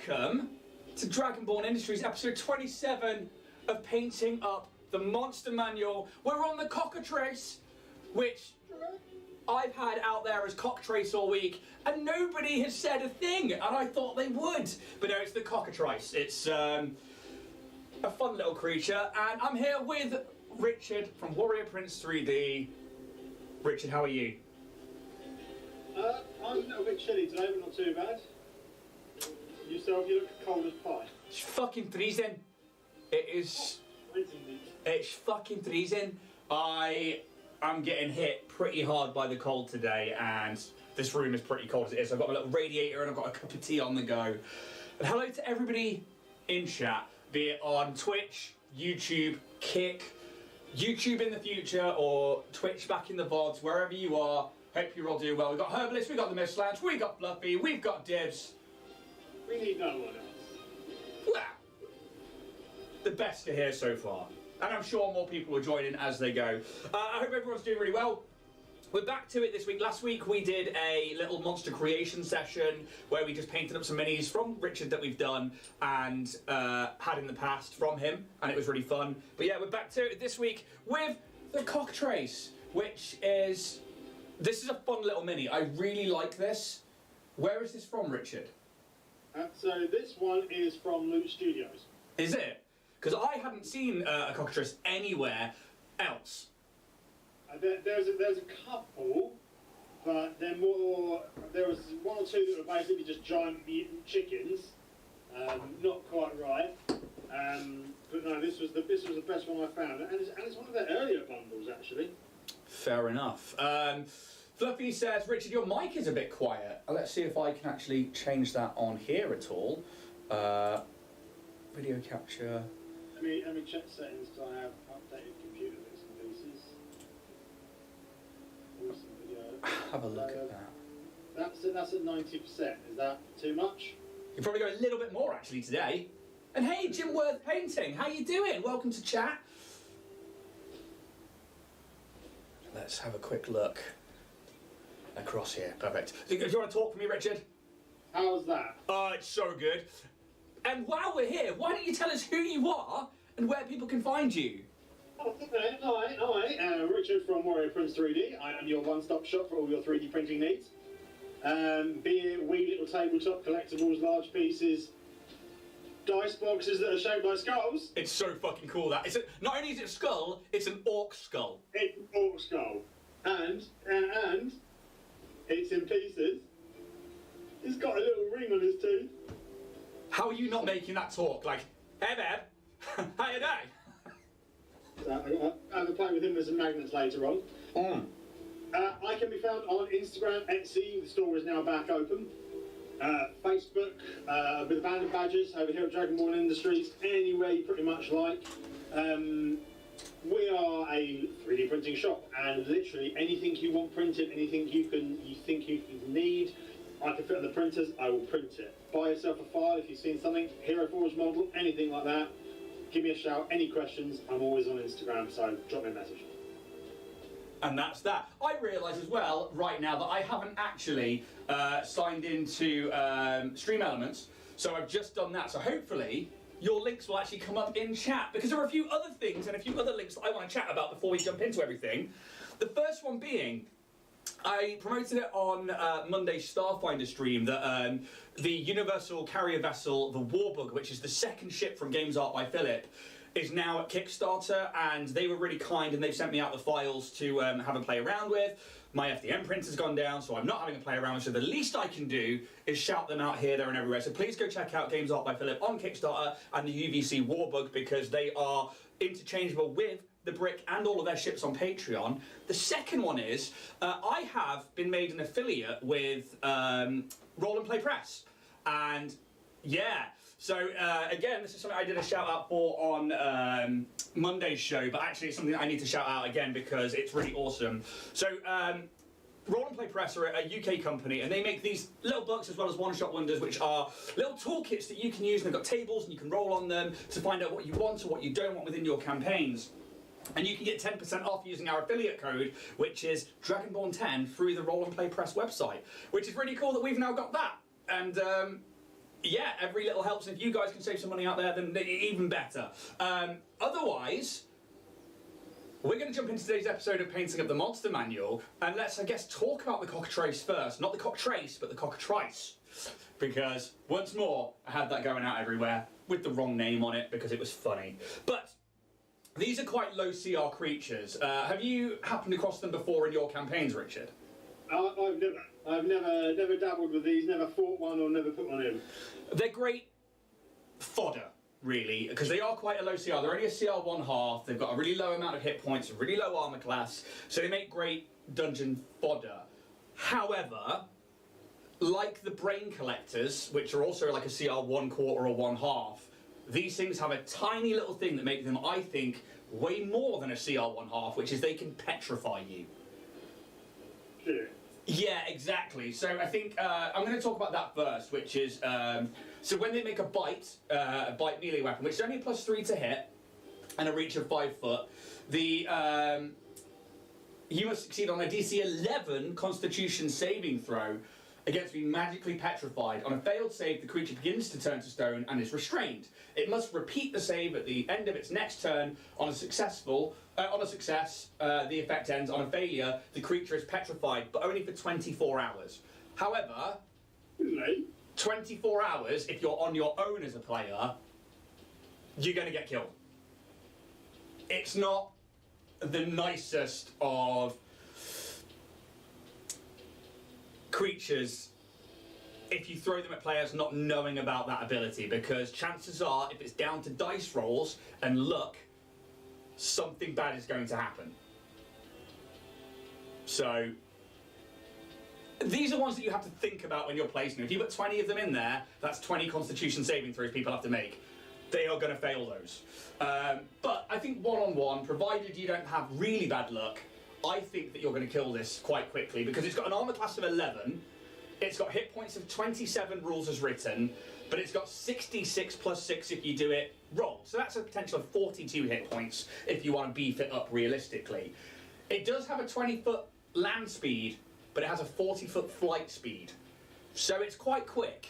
welcome to Dragonborn Industries, episode 27 of Painting Up the Monster Manual. We're on the cockatrice, which I've had out there as cockatrice all week, and nobody has said a thing, and I thought they would. But no, it's the cockatrice. It's a fun little creature, and I'm here with Richard from Warrior Prince 3D. Richard, how are you? I'm a little bit chilly today, but not too bad. Yourself, you look cold as pie. It's fucking freezing. It's fucking freezing. I am getting hit pretty hard by the cold today, and this room is pretty cold as it is. I've got a little radiator and I've got a cup of tea on the go. And hello to everybody in chat, be it on Twitch, YouTube, Kick, YouTube in the future, or Twitch back in the VODs, wherever you are. Hope you're all doing well. We've got Herbalist, we've got the Mistlands, we've got Fluffy, we've got Dibs. We need no one else. Well, the best are here so far. And I'm sure more people will join in as they go. I hope everyone's doing really well. We're back to it this week. Last week we did a little monster creation session where we just painted up some minis from Richard that we've done and had in the past from him, and it was really fun. But yeah, we're back to it this week with the cockatrice, which is... This is a fun little mini. I really like this. Where is this from, Richard? So this one is from Loot Studios. Is it? Because I hadn't seen a cockatrice anywhere else. There's a couple, but they're more. There was one or two that were basically just giant mutant chickens. Not quite right. But no, this was the best one I found, and it's one of their earlier bundles actually. Fair enough. Fluffy says, Richard, your mic is a bit quiet. Let's see if I can actually change that on here at all. Video capture. Let me check settings because I have updated computer bits and pieces. Awesome video. Have a look at that. That's at 90%. Is that too much? You probably go a little bit more actually today. And hey, Jim Worth Painting, how you doing? Welcome to chat. Let's have a quick look across here. Perfect. Do you want to talk for me, Richard? How's that? Oh, it's so good. And while we're here, why don't you tell us who you are and where people can find you? Oh, okay. Hi. Richard from Warrior Prince 3D. I am your one-stop shop for all your 3D printing needs. Be it wee little tabletop collectibles, large pieces, dice boxes that are shaped like skulls. It's so fucking cool that. Not only is it a skull, it's an orc skull. It's an orc skull. And it's in pieces. It's got a little ring on his tooth. How are you not making that talk? Like, hey babe, how you doing? I have a play with him with some magnets later on. I can be found on Instagram, Etsy, the store is now back open. Facebook, with abandoned badges over here at Dragonborn Industries, anywhere you pretty much like. We are a 3D printing shop, and literally anything you want printed, anything you think you need, I can fit on the printers, I will print it. Buy yourself a file if you've seen something, Hero Forge model, anything like that. Give me a shout, any questions, I'm always on Instagram, so drop me a message. And that's that. I realise as well, right now, that I haven't actually signed into Stream Elements, so I've just done that. So hopefully, your links will actually come up in chat, because there are a few other things and a few other links that I want to chat about before we jump into everything. The first one being, I promoted it on Monday's Starfinder stream that the Universal Carrier Vessel, the Warbug, which is the second ship from Games Art by Philip, is now at Kickstarter, and they were really kind and they've sent me out the files to have a play around with. My FDM printer's gone down, so I'm not having a play around with, so the least I can do is shout them out here, there and everywhere. So please go check out Games Art by Philip on Kickstarter and the UVC Warbug, because they are interchangeable with the brick and all of their ships on Patreon. The second one is, I have been made an affiliate with Roll and Play Press, and yeah, so again, this is something I did a shout out for on Monday's show, but actually it's something that I need to shout out again because it's really awesome. So Roll and Play Press are a UK company, and they make these little books as well as one-shot wonders, which are little toolkits that you can use, and they've got tables and you can roll on them to find out what you want or what you don't want within your campaigns. And you can get 10% off using our affiliate code, which is Dragonborn10 through the Roll and Play Press website, which is really cool that we've now got that. And Yeah, every little helps. If you guys can save some money out there, then even better. Otherwise, we're going to jump into today's episode of Painting Up the Monster Manual, and let's, I guess, talk about the cockatrice first. Not the cockatrice, but the cockatrice. Because, once more, I had that going out everywhere with the wrong name on it because it was funny. But these are quite low CR creatures. Have you happened across them before in your campaigns, Richard? I've never dabbled with these, never fought one or never put one in. They're great fodder, really, because they are quite a low CR. They're only a CR 1/2. They've got a really low amount of hit points, a really low armor class, so they make great dungeon fodder. However, like the brain collectors, which are also like a CR 1/4 or 1/2, these things have a tiny little thing that makes them, I think, way more than a CR 1/2, which is they can petrify you. Sure. Yeah, exactly. So I think I'm going to talk about that first, which is so when they make a bite melee weapon, which is only a +3 to hit and a reach of 5 foot, you must succeed on a DC 11 Constitution saving throw against being magically petrified. On a failed save, the creature begins to turn to stone and is restrained. It must repeat the save at the end of its next turn. On a success, the effect ends. On a failure, the creature is petrified, but only for 24 hours. However, 24 hours, if you're on your own as a player, you're going to get killed. It's not the nicest of creatures if you throw them at players not knowing about that ability, because chances are, if it's down to dice rolls and luck, something bad is going to happen. So these are ones that you have to think about when you're placing them. If you put 20 of them in there, that's 20 Constitution saving throws people have to make. They are going to fail those. But I think one-on-one, provided you don't have really bad luck, I think that you're going to kill this quite quickly, because it's got an armor class of 11, it's got hit points of 27 rules as written, but it's got 66 plus 6 if you do it wrong. So that's a potential of 42 hit points if you want to beef it up realistically. It does have a 20-foot land speed, but it has a 40-foot flight speed. So it's quite quick.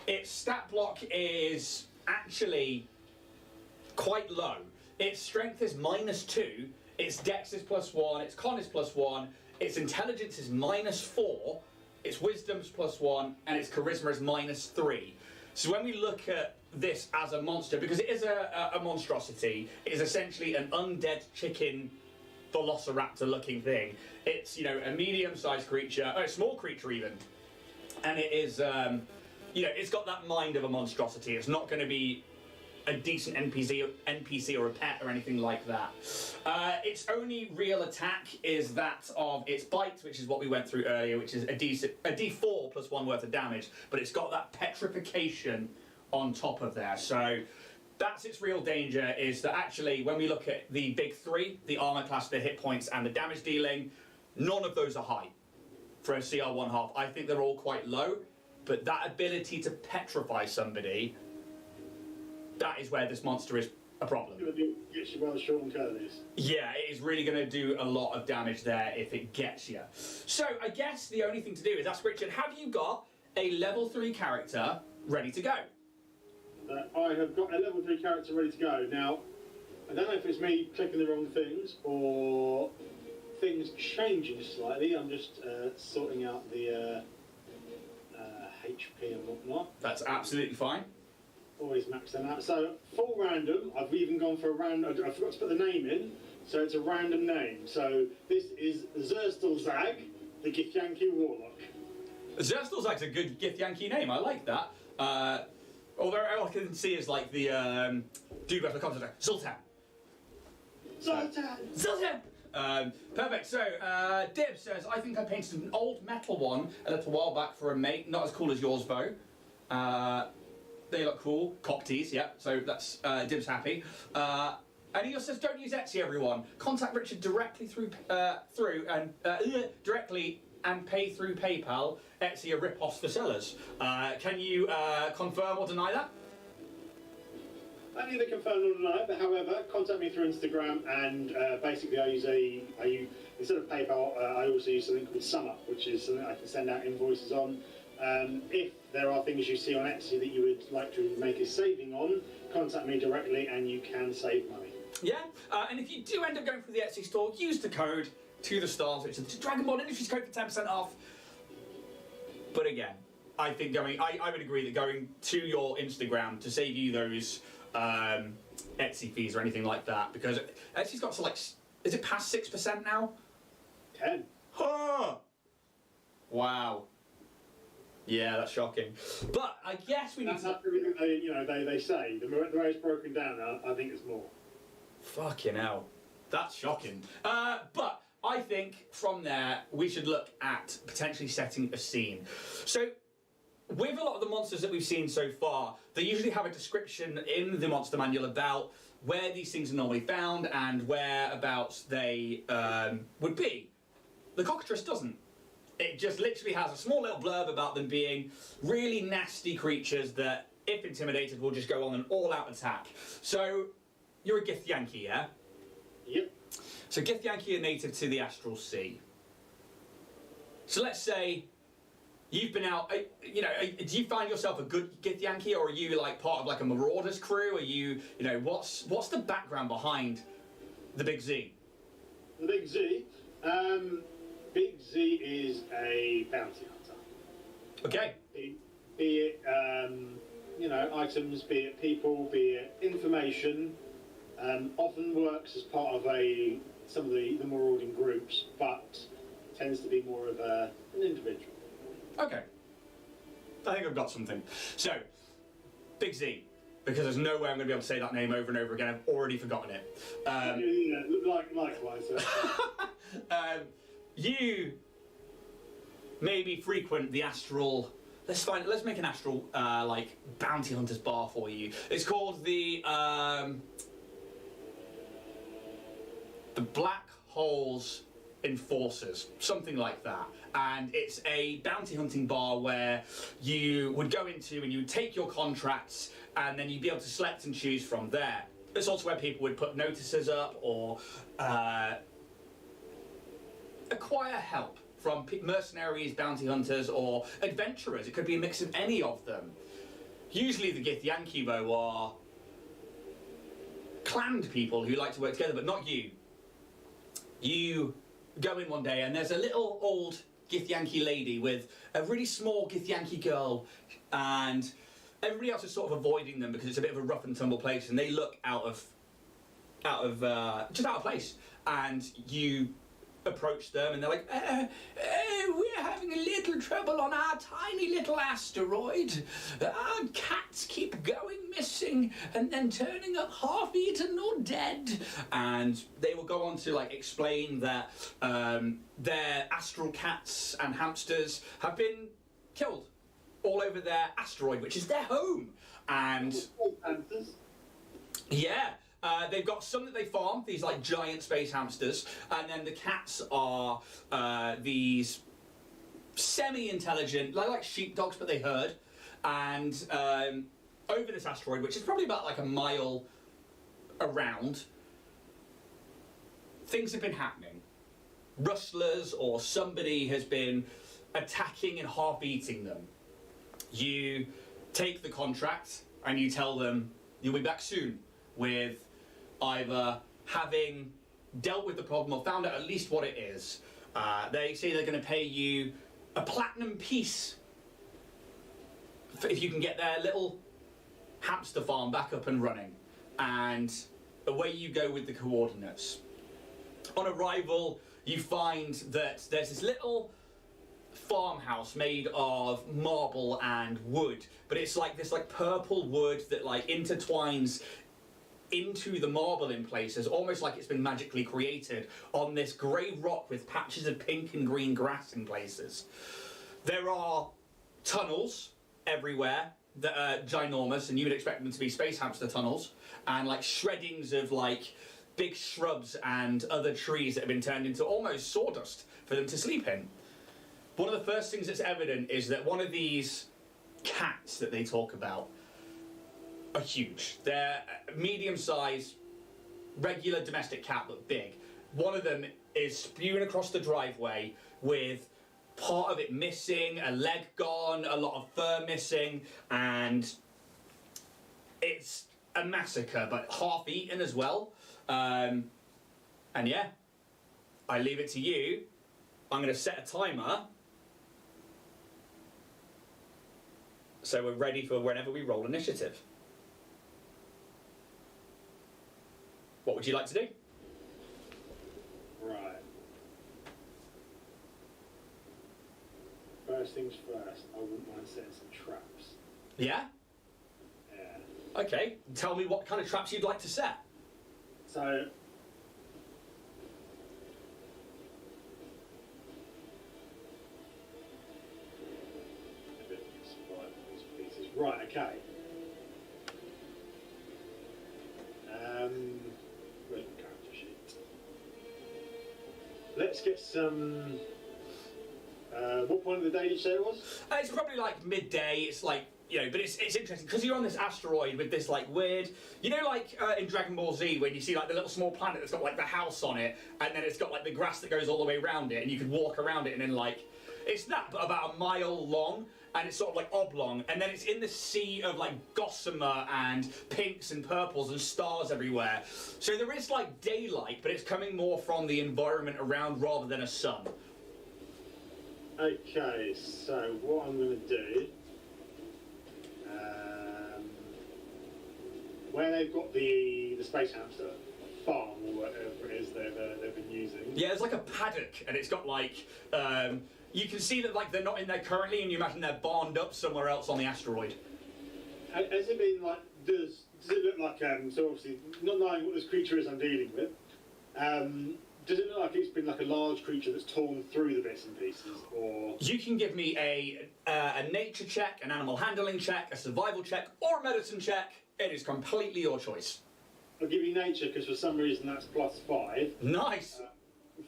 Its stat block is actually quite low. Its strength is -2, its dex is +1, its con is +1, its intelligence is -4, its wisdom is +1, and its charisma is -3. So when we look at this as a monster, because it is a monstrosity, it is essentially an undead chicken velociraptor looking thing. It's, you know, a medium-sized creature, a small creature even, and it is, you know, it's got that mind of a monstrosity. It's not going to be a decent NPC or a pet or anything like that. Its only real attack is that of its bite, which is what we went through earlier, which is a D4 plus 1 worth of damage, but it's got that petrification on top of there. So that's its real danger, is that actually when we look at the big three, the armor class, the hit points and the damage dealing, none of those are high for a CR 1/2. I think they're all quite low, but that ability to petrify somebody, that is where this monster is a problem. Gets you by the short and curlies. Yeah, it is really going to do a lot of damage there if it gets you. So I guess the only thing to do is ask Richard, have you got a level 3 character ready to go? I have got a level 3 character ready to go. Now, I don't know if it's me clicking the wrong things or things changing slightly. I'm just sorting out the HP and whatnot. That's absolutely fine. Always max them out. So, full random, I've even gone for a random, I forgot to put the name in, so it's a random name. So, this is Zerstelzag, the Githyanki Warlock. Zerstelzag's a good Githyanki name, I like that. Although all I can see is like the dude with the concept, Sultan. Sultan! Perfect, so Dib says, I think I painted an old metal one a little while back for a mate, not as cool as yours though. They look cool. Cocktease, yeah, so that's Dib's happy. And he also says, don't use Etsy, everyone. Contact Richard directly directly and pay through PayPal. Etsy are rip-offs for sellers. Can you confirm or deny that? I neither confirm nor deny it, but however, contact me through Instagram, and basically I use instead of PayPal, I also use something called SumUp, which is something I can send out invoices on. If there are things you see on Etsy that you would like to make a saving on, contact me directly and you can save money. Yeah, and if you do end up going through the Etsy store, use the code to the stars, which is the Dragon Ball Industries code for 10% off. But again, I think I would agree that going to your Instagram to save you those Etsy fees or anything like that, because Etsy's got to like, is it past 6% now? 10. Huh. Wow. Yeah, that's shocking. But I guess we need That's everything they say. The way it's broken down now, I think it's more. Fucking hell. That's shocking. But I think from there we should look at potentially setting a scene. So with a lot of the monsters that we've seen so far, they usually have a description in the monster manual about where these things are normally found and whereabouts they would be. The cockatrice doesn't. It just literally has a small little blurb about them being really nasty creatures that, if intimidated, will just go on an all-out attack. So, you're a Githyanki, yeah? Yep. So Githyanki are native to the Astral Sea. So let's say you've been out, do you find yourself a good Githyanki, or are you like part of like a Marauders crew? Are you, what's the background behind the Big Z? The Big Z? Big Z is a bounty hunter. Okay. Be it, items, be it people, be it information. Often works as part of some of the marauding groups, but tends to be more of an individual. Okay. I think I've got something. So, Big Z, because there's no way I'm going to be able to say that name over and over again. I've already forgotten it. Likewise. You maybe frequent the astral. Let's make an astral bounty hunters bar for you. It's called the Black Holes Enforcers, something like that. And it's a bounty hunting bar where you would go into and you would take your contracts and then you'd be able to select and choose from there. It's also where people would put notices up or acquire help from mercenaries, bounty hunters, or adventurers. It could be a mix of any of them. Usually the Githyanki, though, are claned people who like to work together, but not you. You go in one day and there's a little old Githyanki lady with a really small Githyanki girl, and everybody else is sort of avoiding them because it's a bit of a rough and tumble place, and they look just out of place. And you approach them and they're like, we're having a little trouble on our tiny little asteroid. Our cats keep going missing and then turning up half eaten or dead. And they will go on to explain that their astral cats and hamsters have been killed all over their asteroid, which is their home. And yeah. They've got some that they farm, these giant space hamsters, and then the cats are these semi-intelligent, like sheepdogs, but they herd. And over this asteroid, which is probably about a mile around, things have been happening. Rustlers or somebody has been attacking and half-eating them. You take the contract and you tell them you'll be back soon with either having dealt with the problem or found out at least what it is. They say they're going to pay you a platinum piece if you can get their little hamster farm back up and running. And away you go with the coordinates. On arrival, you find that there's this little farmhouse made of marble and wood, but it's this purple wood that intertwines into the marble in places, almost like it's been magically created on this grey rock with patches of pink and green grass in places. There are tunnels everywhere that are ginormous, and you would expect them to be space hamster tunnels, and shreddings of big shrubs and other trees that have been turned into almost sawdust for them to sleep in. One of the first things that's evident is that one of these cats that they talk about are huge. They're medium-sized, regular domestic cat, but big. One of them is spewing across the driveway with part of it missing, a leg gone, a lot of fur missing, and it's a massacre, but half eaten as well. And yeah, I leave it to you. I'm going to set a timer, so we're ready for whenever we roll initiative. What would you like to do? Right. First things first, I wouldn't mind setting some traps. Yeah? Yeah. Okay, tell me what kind of traps you'd like to set. So, a bit of survival these pieces. Right, okay. Where's my character sheet? Let's get some. What point of the day did you say it was? It's probably like midday. It's like, you know, but it's interesting because you're on this asteroid with this like weird, you know, like in Dragon Ball Z when you see like the little small planet that's got like the house on it, and then it's got like the grass that goes all the way around it, and you could walk around it, and then like it's that, but about a mile long, and it's sort of like oblong, and then it's in the sea of like gossamer and pinks and purples and stars everywhere. So there is like daylight, but it's coming more from the environment around rather than a sun. Okay, so what I'm going to do, where they've got the space hamster farm or whatever it is they've been using. Yeah, it's like a paddock, and it's got like, you can see that like they're not in there currently, and you imagine they're barned up somewhere else on the asteroid. Has it been like, does it look like, so obviously not knowing what this creature is I'm dealing with, does it look like it's been like a large creature that's torn through the bits and pieces, or? You can give me a nature check, an animal handling check, a survival check, or a medicine check. It is completely your choice. I'll give you nature because for some reason that's +5. Nice.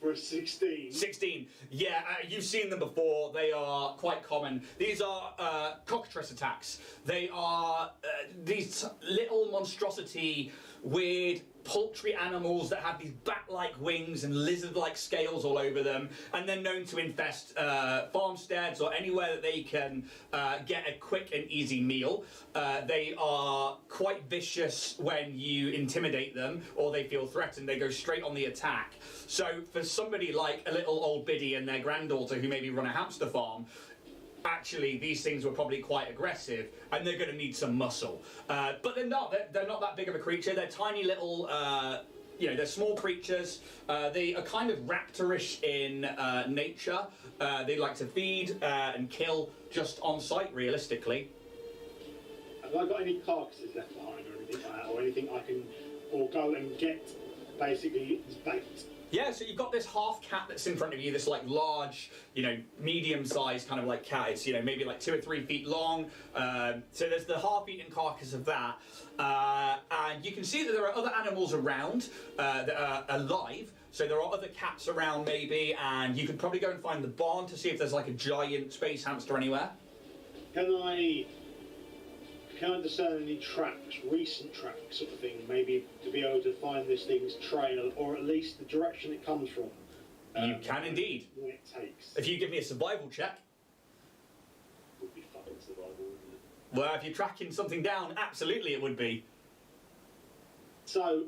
For a 16. 16. Yeah, you've seen them before. They are quite common. These are cockatrice attacks. They are these little monstrosity, weird poultry animals that have these bat-like wings and lizard-like scales all over them, and they're known to infest farmsteads or anywhere that they can get a quick and easy meal. They are quite vicious when you intimidate them or they feel threatened. They go straight on the attack. So for somebody like a little old biddy and their granddaughter who maybe run a hamster farm, actually these things were probably quite aggressive, and they're going to need some muscle. But they're not that big of a creature. They're tiny little, you know, they're small creatures. They are kind of raptorish in nature. They like to feed and kill just on sight, realistically. Have I got any carcasses left behind or anything like that, or anything I can, or go and get basically as bait? Yeah, so you've got this half cat that's in front of you, this like large, you know, medium-sized kind of like cat. It's, you know, maybe like 2 or 3 feet long. So there's the half-eaten carcass of that. And you can see that there are other animals around that are alive. So there are other cats around maybe, and you could probably go and find the barn to see if there's like a giant space hamster anywhere. Can I discern any tracks, recent tracks sort of thing, maybe to be able to find this thing's trail, or at least the direction it comes from? You can indeed. What it takes. If you give me a survival check. Would be fucking survival, wouldn't it? Well, if you're tracking something down, absolutely it would be. So,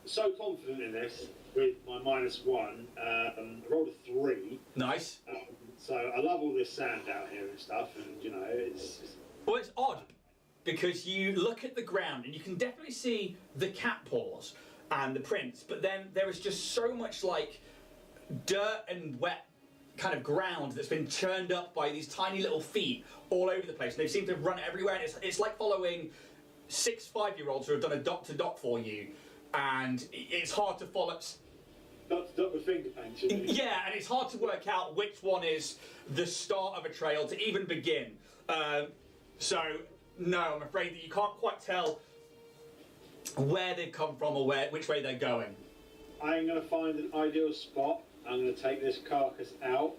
so confident in this with my -1. I rolled a 3. Nice. So I love all this sand out here and stuff, and you know, it's Well, it's odd, because you look at the ground and you can definitely see the cat paws and the prints, but then there is just so much like dirt and wet kind of ground that's been churned up by these tiny little feet all over the place. And they seem to run everywhere, and it's like following 6 5-year-olds who have done a dot-to-dot for you, and it's hard to follow. Dot with finger paint, shouldn't it? Yeah, and it's hard to work out which one is the start of a trail to even begin. So, no, I'm afraid that you can't quite tell where they've come from or which way they're going. I'm going to find an ideal spot. I'm going to take this carcass out.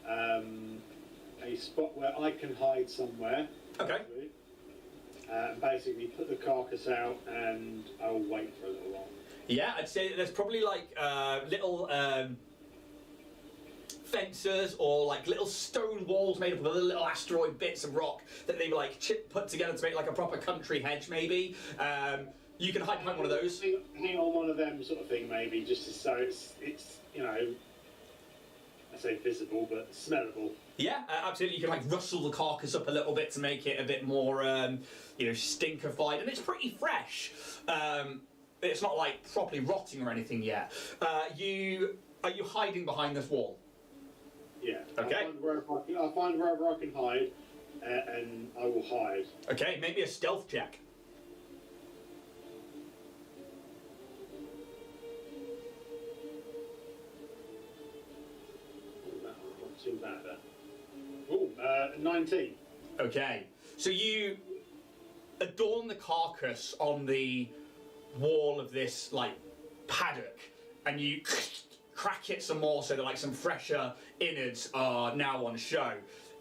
A spot where I can hide somewhere. Okay. Basically put the carcass out, and I'll wait for a little while. Yeah, I'd say that there's probably like little fences or like little stone walls made up of little asteroid bits of rock that they've like put together to make like a proper country hedge, maybe. You can hide behind one of those. Hang on one of them sort of thing, maybe, just so it's you know, I say visible, but smellable. Yeah, absolutely. You can like rustle the carcass up a little bit to make it a bit more, you know, stinkified, and it's pretty fresh. It's not like properly rotting or anything yet. Are you hiding behind this wall? Yeah. Okay. I'll find wherever I can hide, and I will hide. Okay, maybe a stealth check. Not too bad. 19. Okay, so you adorn the carcass on the wall of this like paddock, and you crack it some more so that like some fresher innards are now on show,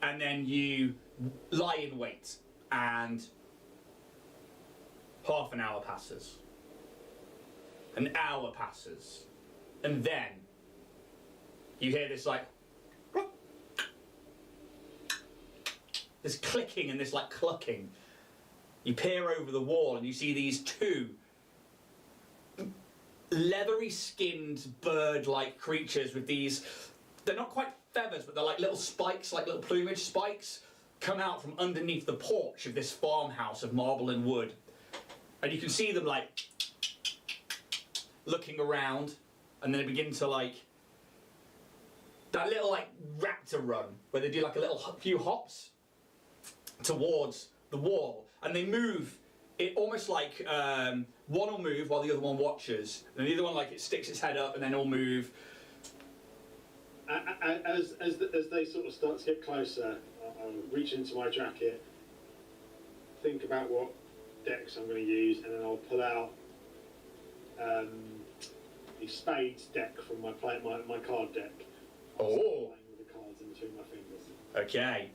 and then you lie in wait, and half an hour passes, an hour passes, and then you hear this like this clicking and this like clucking. You peer over the wall and you see these two leathery skinned bird-like creatures with these, they're not quite feathers, but they're like little spikes, like little plumage spikes, come out from underneath the porch of this farmhouse of marble and wood. And you can see them like looking around, and then they begin to like that little like raptor run where they do like a little few hops towards the wall, and they move it almost like one will move while the other one watches, and the other one like it sticks its head up and then it'll move. As they sort of start to get closer, I'll reach into my jacket, think about what decks I'm going to use, and then I'll pull out the spades deck from my card deck. Oh. Playing with the cards in between my fingers. Okay.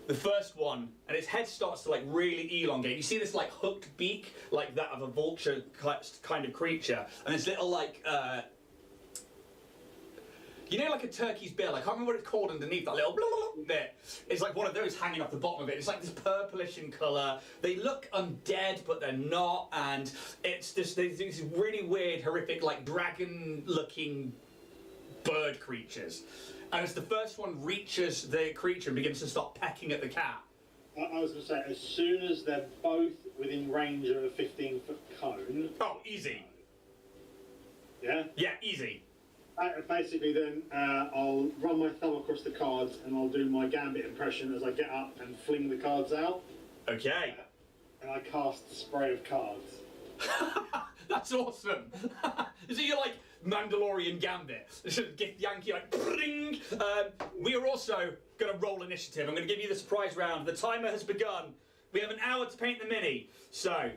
The first one, and its head starts to like really elongate. You see this like hooked beak, like that of a vulture kind of creature, and this little like, you know, like a turkey's bill. I can't remember what it's called underneath that little blah, blah, blah bit. It's like one of those hanging off the bottom of it. It's like this purplish in colour. They look undead, but they're not, and it's just these really weird, horrific, like dragon-looking bird creatures. And as the first one reaches the creature and begins to start pecking at the cat. I was going to say, as soon as they're both within range of a 15-foot cone. Oh, easy. Yeah? Yeah, easy. Basically, then I'll run my thumb across the cards and I'll do my gambit impression as I get up and fling the cards out. Okay. And I cast the spray of cards. That's awesome. Is it your like Mandalorian gambit? Gift Yankee like bring. We are also going to roll initiative. I'm going to give you the surprise round. The timer has begun. We have an hour to paint the mini. So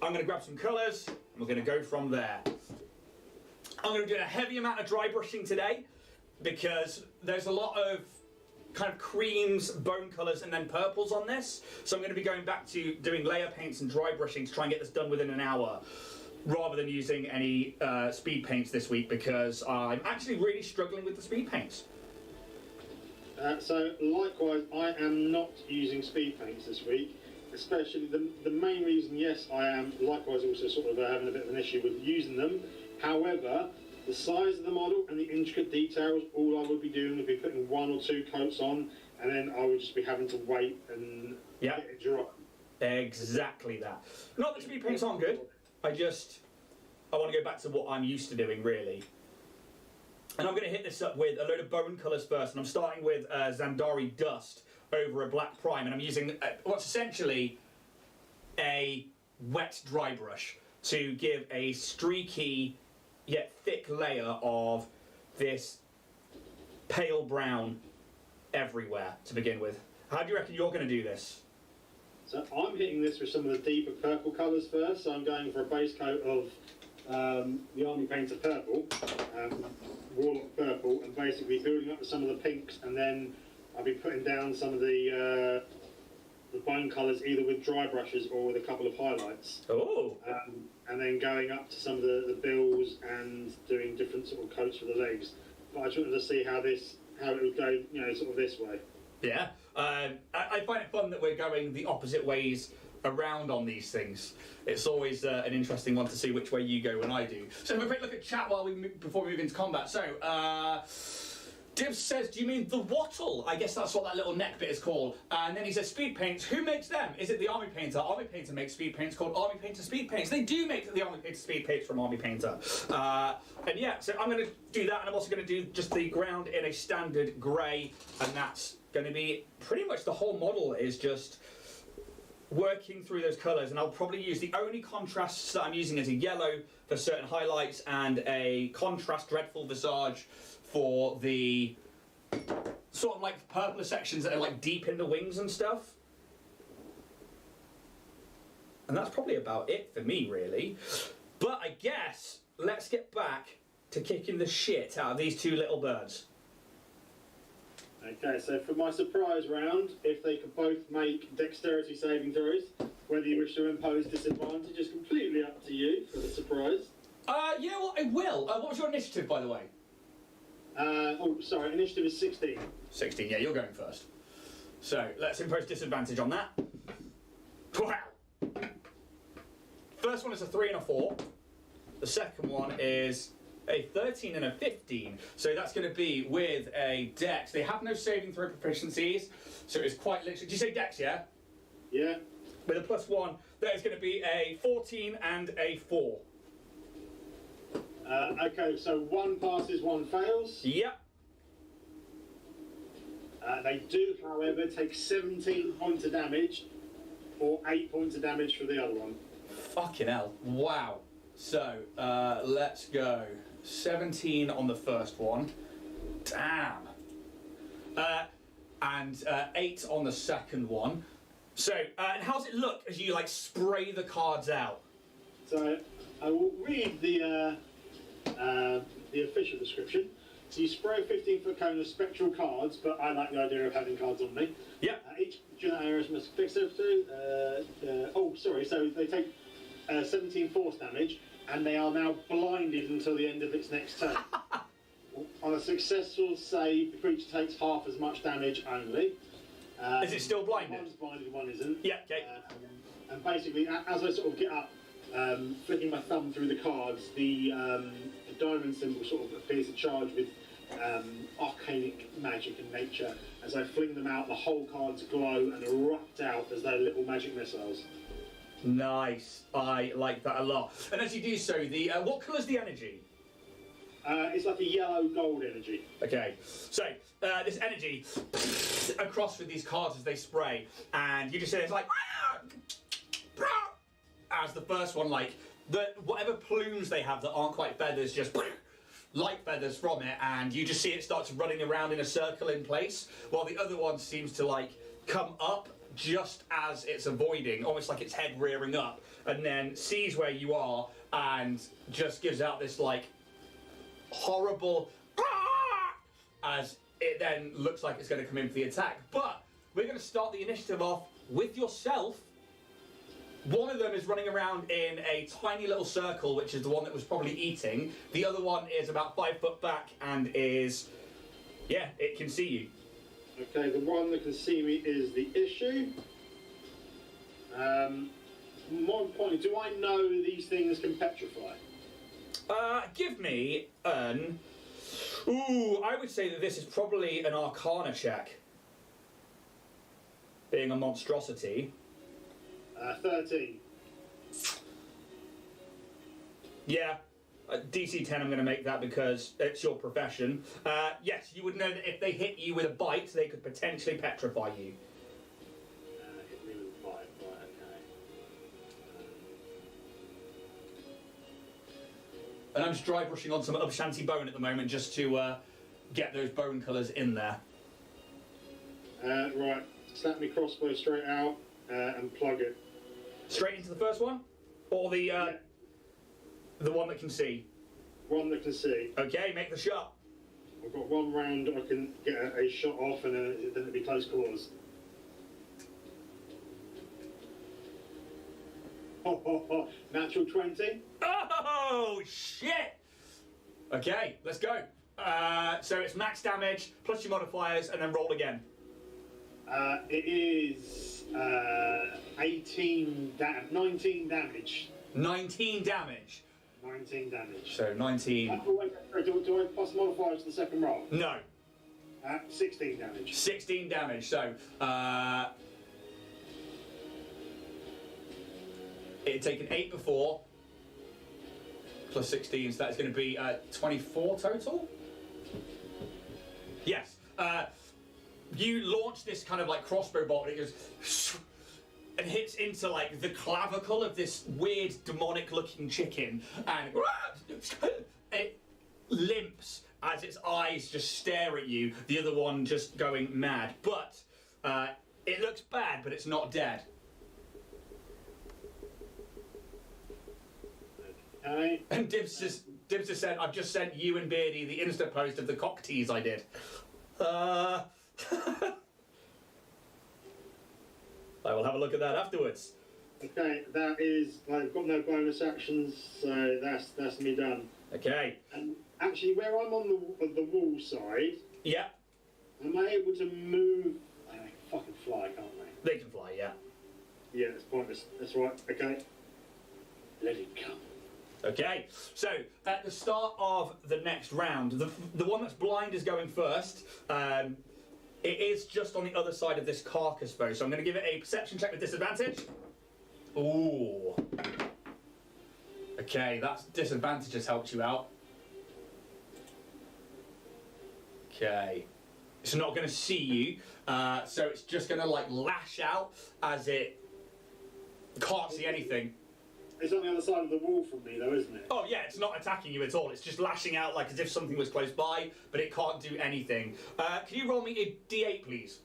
I'm going to grab some colours and we're going to go from there. I'm going to do a heavy amount of dry brushing today because there's a lot of kind of creams, bone colours and then purples on this. So I'm going to be going back to doing layer paints and dry brushing to try and get this done within an hour rather than using any speed paints this week because I'm actually really struggling with the speed paints. So likewise, I am not using speed paints this week. Especially the main reason, yes, I am likewise also sort of having a bit of an issue with using them. However, the size of the model and the intricate details, all I would be doing would be putting 1 or 2 coats on, and then I would just be having to wait and get it dry. Exactly that. Not that speed paints aren't good. I want to go back to what I'm used to doing, really. And I'm going to hit this up with a load of bone colours first, and I'm starting with Zandari Dust over a black prime, and I'm using what's essentially a wet dry brush to give a streaky yet thick layer of this pale brown everywhere to begin with. How do you reckon you're going to do this? So I'm hitting this with some of the deeper purple colours first, so I'm going for a base coat of the Army Painter purple, Warlock purple, and basically building up with some of the pinks, and then I'll be putting down some of the bone colours either with dry brushes or with a couple of highlights. Oh! And then going up to some of the bills and doing different sort of coats for the legs. but I just wanted to see how it would go, you know, sort of this way. Yeah. I find it fun that we're going the opposite ways around on these things. It's always an interesting one to see which way you go and I do. So have a quick look at chat before we move into combat. So, Dibs says, do you mean the wattle? I guess that's what that little neck bit is called. And then he says, speed paints, who makes them? Is it the Army Painter? Army Painter makes speed paints called Army Painter speed paints. They do make the Army Painter speed paints from Army Painter. And yeah, so I'm going to do that, and I'm also going to do just the ground in a standard grey, and that's going to be pretty much the whole model is just working through those colours, and I'll probably use the only contrasts that I'm using is a yellow for certain highlights and a contrast dreadful visage for the sort of like purpler sections that are like deep in the wings and stuff. And that's probably about it for me, really. But I guess let's get back to kicking the shit out of these two little birds. Okay, so for my surprise round, if they could both make dexterity saving throws, whether you wish to impose disadvantage is completely up to you for the surprise. Yeah, well, I will. What was your initiative, by the way? Initiative is 16. 16, yeah, you're going first. So, let's impose disadvantage on that. Wow! First one is a 3 and a 4. The second one is a 13 and a 15. So that's going to be with a dex. They have no saving throw proficiencies, so it's quite literally... Did you say dex, yeah? Yeah. With a +1, that is going to be a 14 and a 4. Okay, so one passes, one fails. Yep. They do, however, take 17 points of damage, or 8 points of damage for the other one. Fucking hell. Wow. So, let's go. 17 on the first one. Damn. And 8 on the second one. So, and how's it look as you, like, spray the cards out? So, I will read the official description. So you spray a 15-foot cone of spectral cards, but I like the idea of having cards on me. Yep. Each generators must fix it through. So they take 17 force damage, and they are now blinded until the end of its next turn. On a successful save, the creature takes half as much damage only. Is it still blinded? One's blinded, one isn't. Yeah, okay. And basically, as I sort of get up, flicking my thumb through the cards, the diamond symbol sort of appears to charge with arcanic magic and nature. As I fling them out, the whole cards glow and erupt out as though little magic missiles. Nice. I like that a lot. And as you do so, the what colour's the energy? It's like a yellow gold energy. Okay, so this energy across with these cards as they spray, and you just say it's like as the first one, like whatever plumes they have that aren't quite feathers, just light feathers from it, and you just see it starts running around in a circle in place, while the other one seems to like come up just as it's avoiding, almost like its head rearing up, and then sees where you are and just gives out this like horrible as it then looks like it's going to come in for the attack. But we're going to start the initiative off with yourself. One of them is running around in a tiny little circle, which is the one that was probably eating. The other one is about 5 foot back and is, yeah, it can see you. Okay, the one that can see me is the issue. More importantly, do I know these things can petrify? Give me an... Ooh, I would say that this is probably an Arcana check. Being a monstrosity. 13. Yeah, DC 10 I'm going to make that because it's your profession. Yes, you would know that if they hit you with a bite, they could potentially petrify you. Hit me with a bite, right, okay. And I'm just dry brushing on some Upshanty bone at the moment just to get those bone colours in there. Right, snap me crossbow straight out and plug it. Straight into the first one? Or the one that can see? One that can see. Okay, make the shot. I've got one round I can get a shot off, and then it'll be close quarters. Natural 20. Oh, shit! Okay, let's go. So it's max damage plus your modifiers, and then roll again. It is 19 damage. 19 damage. 19 damage. So 19. Do I plus modifiers to the second roll? No. 16 damage. 16 damage. So it had taken 8 before. Plus 16, so that's going to be 24 total? Yes. You launch this kind of like crossbow bolt and it goes and hits into like the clavicle of this weird demonic looking chicken, and it limps as its eyes just stare at you, the other one just going mad. But it looks bad, but it's not dead. And Dibs has said, I've just sent you and Beardy the Insta post of the cock tease I did. I will have a look at that afterwards. Okay, that is, I've got no bonus actions, so that's me done. Okay. And actually, where I'm on the wall side, Yeah. am I able to move? They can fucking fly, can't they? They can fly, yeah. Yeah, that's pointless. That's right. Okay. Let it come. Okay, so at the start of the next round, the one that's blind is going first. It is just on the other side of this carcass though, so I'm going to give it a perception check with disadvantage. Ooh. Okay, that disadvantage has helped you out. Okay. It's not going to see you, so it's just going to like lash out as it can't see anything. It's on the other side of the wall from me, though, isn't it? Oh yeah, it's not attacking you at all. It's just lashing out like as if something was close by, but it can't do anything. Can you roll me a D8, please?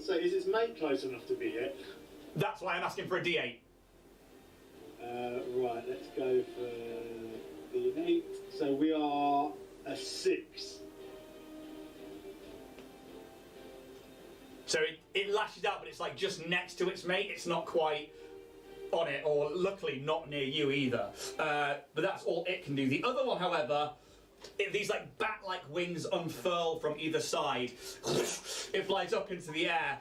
So is its mate close enough to be it? That's why I'm asking for a D8. Right, let's go for the 8. So we are a 6. So it lashes out, but it's like just next to its mate. It's not quite on it, or luckily not near you either. But that's all it can do. The other one, however, these like bat-like wings unfurl from either side. It flies up into the air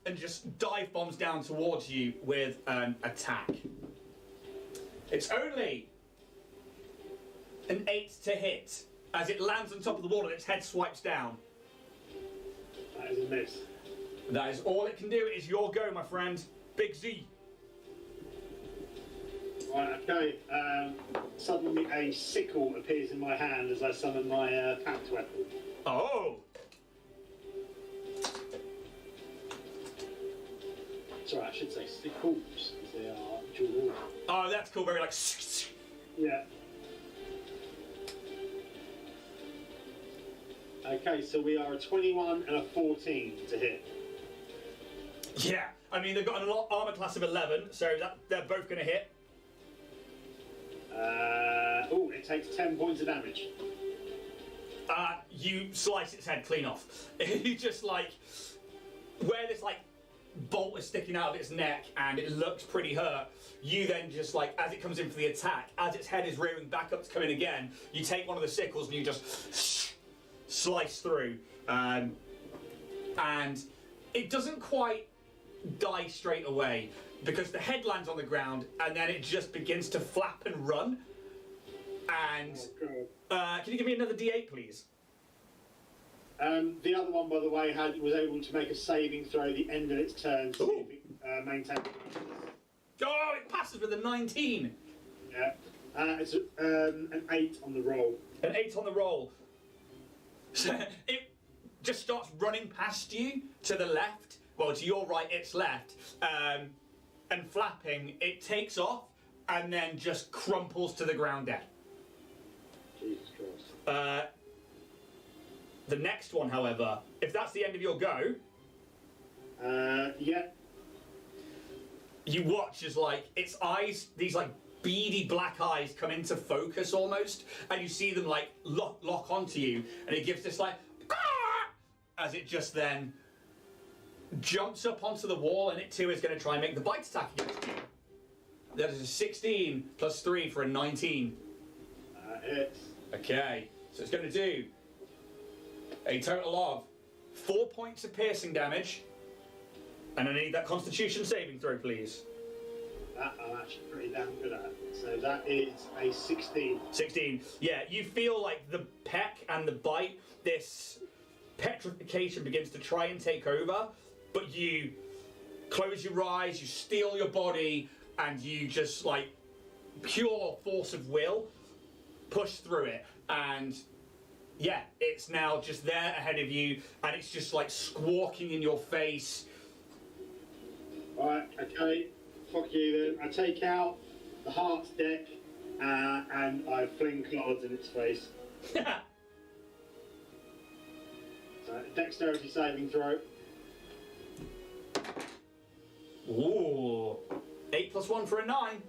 and just dive bombs down towards you with an attack. It's only an 8 to hit as it lands on top of the wall and its head swipes down. That is a miss. That is all it can do. It is your go, my friend. Big Z. Right, okay. Suddenly a sickle appears in my hand as I summon my packed weapon. Oh! Sorry, I should say sickles, because they are dual. Oh, that's cool. Very like... Yeah. Okay, so we are a 21 and a 14 to hit. Yeah. I mean, they've got an armor class of 11, so they're both going to hit. Oh, it takes 10 points of damage. You slice its head clean off. You just like where this like bolt is sticking out of its neck and it looks pretty hurt. You then just like as it comes in for the attack, as its head is rearing back up to come in again, you take one of the sickles and you just slice through, and it doesn't quite die straight away because the head lands on the ground and then it just begins to flap and run. And can you give me another D8, please? The other one, by the way, was able to make a saving throw at the end of its turn to maintain. Oh, it passes with a 19. Yeah, it's an 8 on the roll. An 8 on the roll. So it just starts running past you to the left. Well, to your right, its left, and flapping. It takes off and then just crumples to the ground dead. Jesus Christ. The next one, however, if that's the end of your go, yeah. you watch as like its eyes, these like beady black eyes come into focus almost, and you see them like lock onto you, and it gives this like as it just then jumps up onto the wall, and it too is going to try and make the bite attack against you. That is a 16 plus 3 for a 19. Hits. Okay, So it's going to do a total of 4 points of piercing damage. And I need that Constitution saving throw, please. That I'm actually pretty damn good at. So that is a 16. 16. Yeah, you feel like the peck and the bite, this petrification begins to try and take over, but you close your eyes, you steel your body, and you just, like, pure force of will, push through it. And yeah, it's now just there ahead of you, and it's just like squawking in your face. Alright, okay. Fuck you then. I take out the heart's deck and I fling clods in its face. So, dexterity saving throw. Ooh. 8 plus 1 for a 9.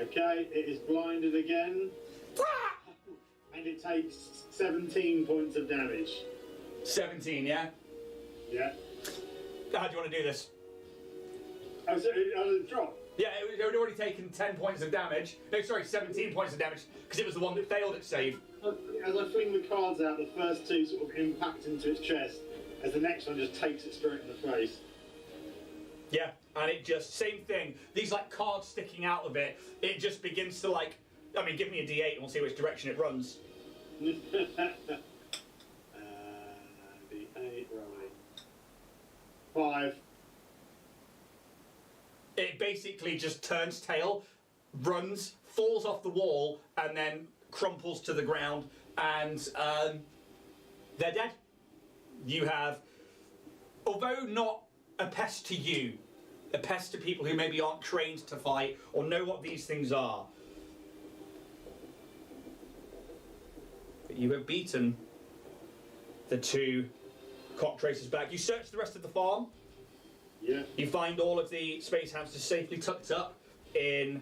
Okay, it is blinded again. And it takes 17 points of damage. 17, yeah? Yeah. How do you want to do this? Oh, so it dropped? Yeah, it had already taken 10 points of damage. No, sorry, 17 points of damage, because it was the one that failed its save. As I fling the cards out, the first two sort of impact into its chest, as the next one just takes it straight in the face. Yeah, and it just, same thing. These, like, cards sticking out of it, it just begins to, like, I mean, give me a D8 and we'll see which direction it runs. D8 rolling. 5. It basically just turns tail, runs, falls off the wall, and then crumples to the ground, and they're dead. You have, although not a pest to you, a pest to people who maybe aren't trained to fight or know what these things are, but you have beaten the 2 cock tracers back. You search the rest of the farm. Yeah. You find all of the space hamsters safely tucked up in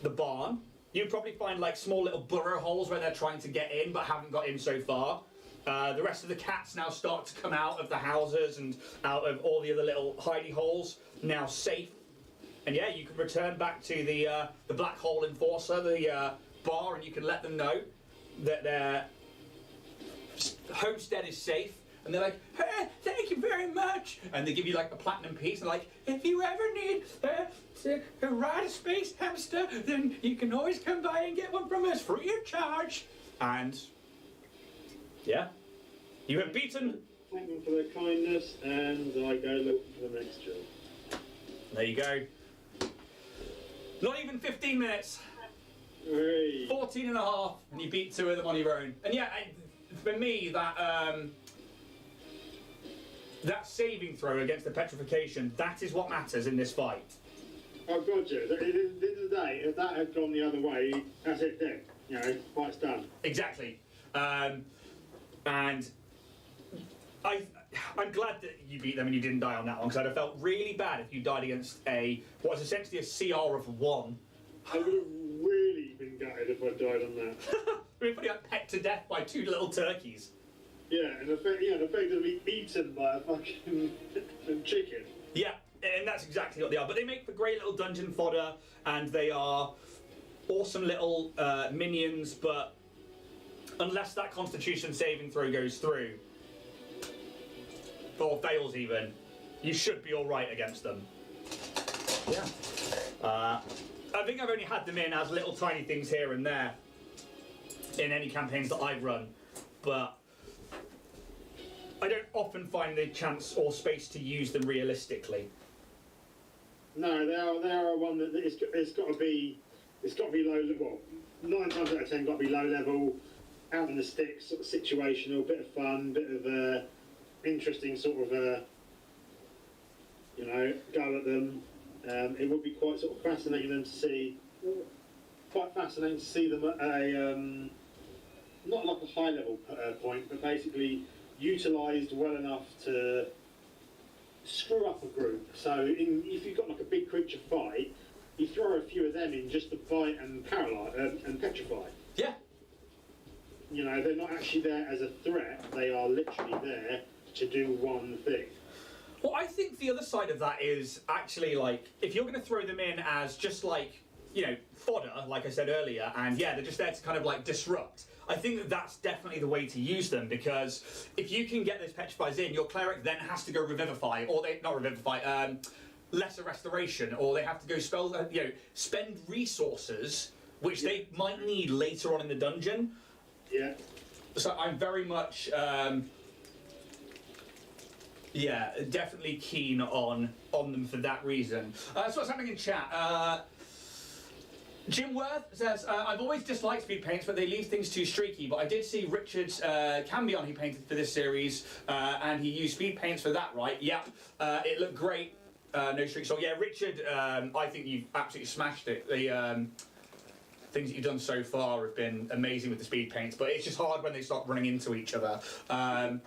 the barn. You probably find like small little burrow holes where they're trying to get in but haven't got in so far. The rest of the cats now start to come out of the houses and out of all the other little hidey holes, now safe. And yeah, you can return back to the Black Hole Enforcer, the bar, and you can let them know that their homestead is safe. And they're like, hey, thank you very much. And they give you like a platinum piece. And like, if you ever need to ride a space hamster, then you can always come by and get one from us free of charge. And yeah, you have beaten. Thank them for their kindness, and I go looking for the next job. There you go. Not even 15 minutes. Hey. 14 and a half, and you beat 2 of them on your own. And yeah, for me, that saving throw against the petrification, that is what matters in this fight. Oh god, yeah. At the end of the day, if that had gone the other way, that's it then. You know, fight's done. Exactly. And I'm glad that you beat them and you didn't die on that one, because I'd have felt really bad if you died against what was essentially a CR of 1. I would have really been gutted if I died on that. We probably got pecked to death by 2 little turkeys. Yeah, and effectively eaten by a fucking chicken. Yeah, and that's exactly what they are. But they make for great little dungeon fodder, and they are awesome little minions, but unless that Constitution saving throw goes through, or fails even, you should be alright against them. Yeah. I think I've only had them in as little tiny things here and there in any campaigns that I've run, but I don't often find the chance or space to use them realistically. No, they are one that it's got to be low level. 9 times out of 10, got to be low level, out in the sticks, sort of situational, bit of fun, bit of interesting sort of go at them. It would be quite sort of fascinating to see them at a not like a high level point, but basically utilised well enough to screw up a group. So if you've got like a big creature fight, you throw a few of them in just to bite and paralyse and petrify. Yeah. You know, they're not actually there as a threat, they are literally there to do one thing. Well, I think the other side of that is actually like, if you're going to throw them in as just like, fodder, like I said earlier, and yeah, they're just there to kind of like disrupt. I think that that's definitely the way to use them, because if you can get those petrifies in, your cleric then has to go revivify, or not revivify, lesser restoration, or they have to go spend resources which they might need later on in the dungeon. Yeah. So I'm very much, definitely keen on them for that reason. So what's happening in chat? Jim Worth says, I've always disliked speed paints, but they leave things too streaky. But I did see Richard's Cambion he painted for this series, and he used speed paints for that, right? Yep. It looked great. No streaks. So yeah, Richard, I think you've absolutely smashed it. The things that you've done so far have been amazing with the speed paints, but it's just hard when they start running into each other. And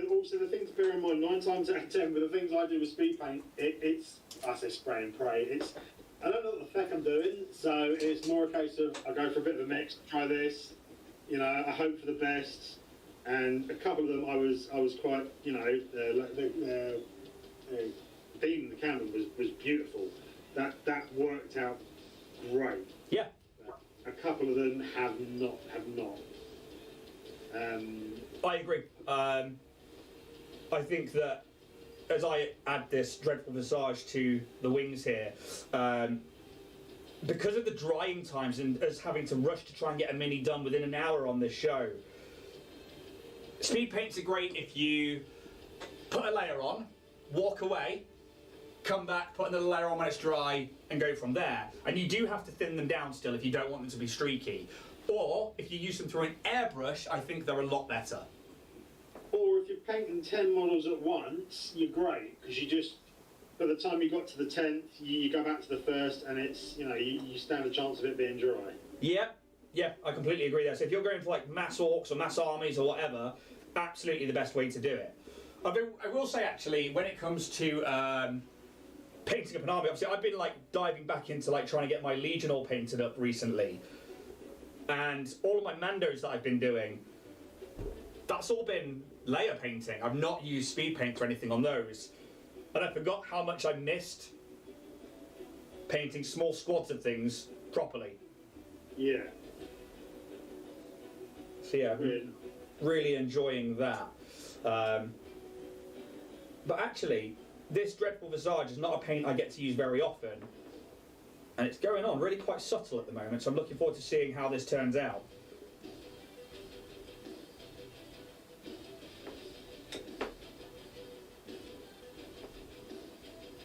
also the thing to bear in mind, 9 times out of 10, with the things I do with speed paint, I say spray and pray. I don't know what the fuck I'm doing, so it's more a case of I go for a bit of a mix, try this, I hope for the best, and a couple of them I was quite, the theme in the cannon was beautiful. That worked out great. Yeah. A couple of them have not. I agree. I think that as I add this dreadful visage to the wings here, because of the drying times and us having to rush to try and get a mini done within an hour on this show, speed paints are great if you put a layer on, walk away, come back, put another layer on when it's dry, and go from there. And you do have to thin them down still if you don't want them to be streaky. Or if you use them through an airbrush, I think they're a lot better. Or if you're painting 10 models at once, you're great, because you just, by the time you got to the 10th, you go back to the first, and it's, you stand a chance of it being dry. Yeah, I completely agree there. So if you're going for like mass orcs or mass armies or whatever, absolutely the best way to do it. I will say actually, when it comes to painting up an army, obviously I've been like diving back into like trying to get my Legion all painted up recently. And all of my Mandos that I've been doing, that's all been layer painting. I've not used speed paint or anything on those. And I forgot how much I missed painting small squads of things properly. Yeah. So yeah, really enjoying that. But actually, this dreadful visage is not a paint I get to use very often. And it's going on really quite subtle at the moment, so I'm looking forward to seeing how this turns out.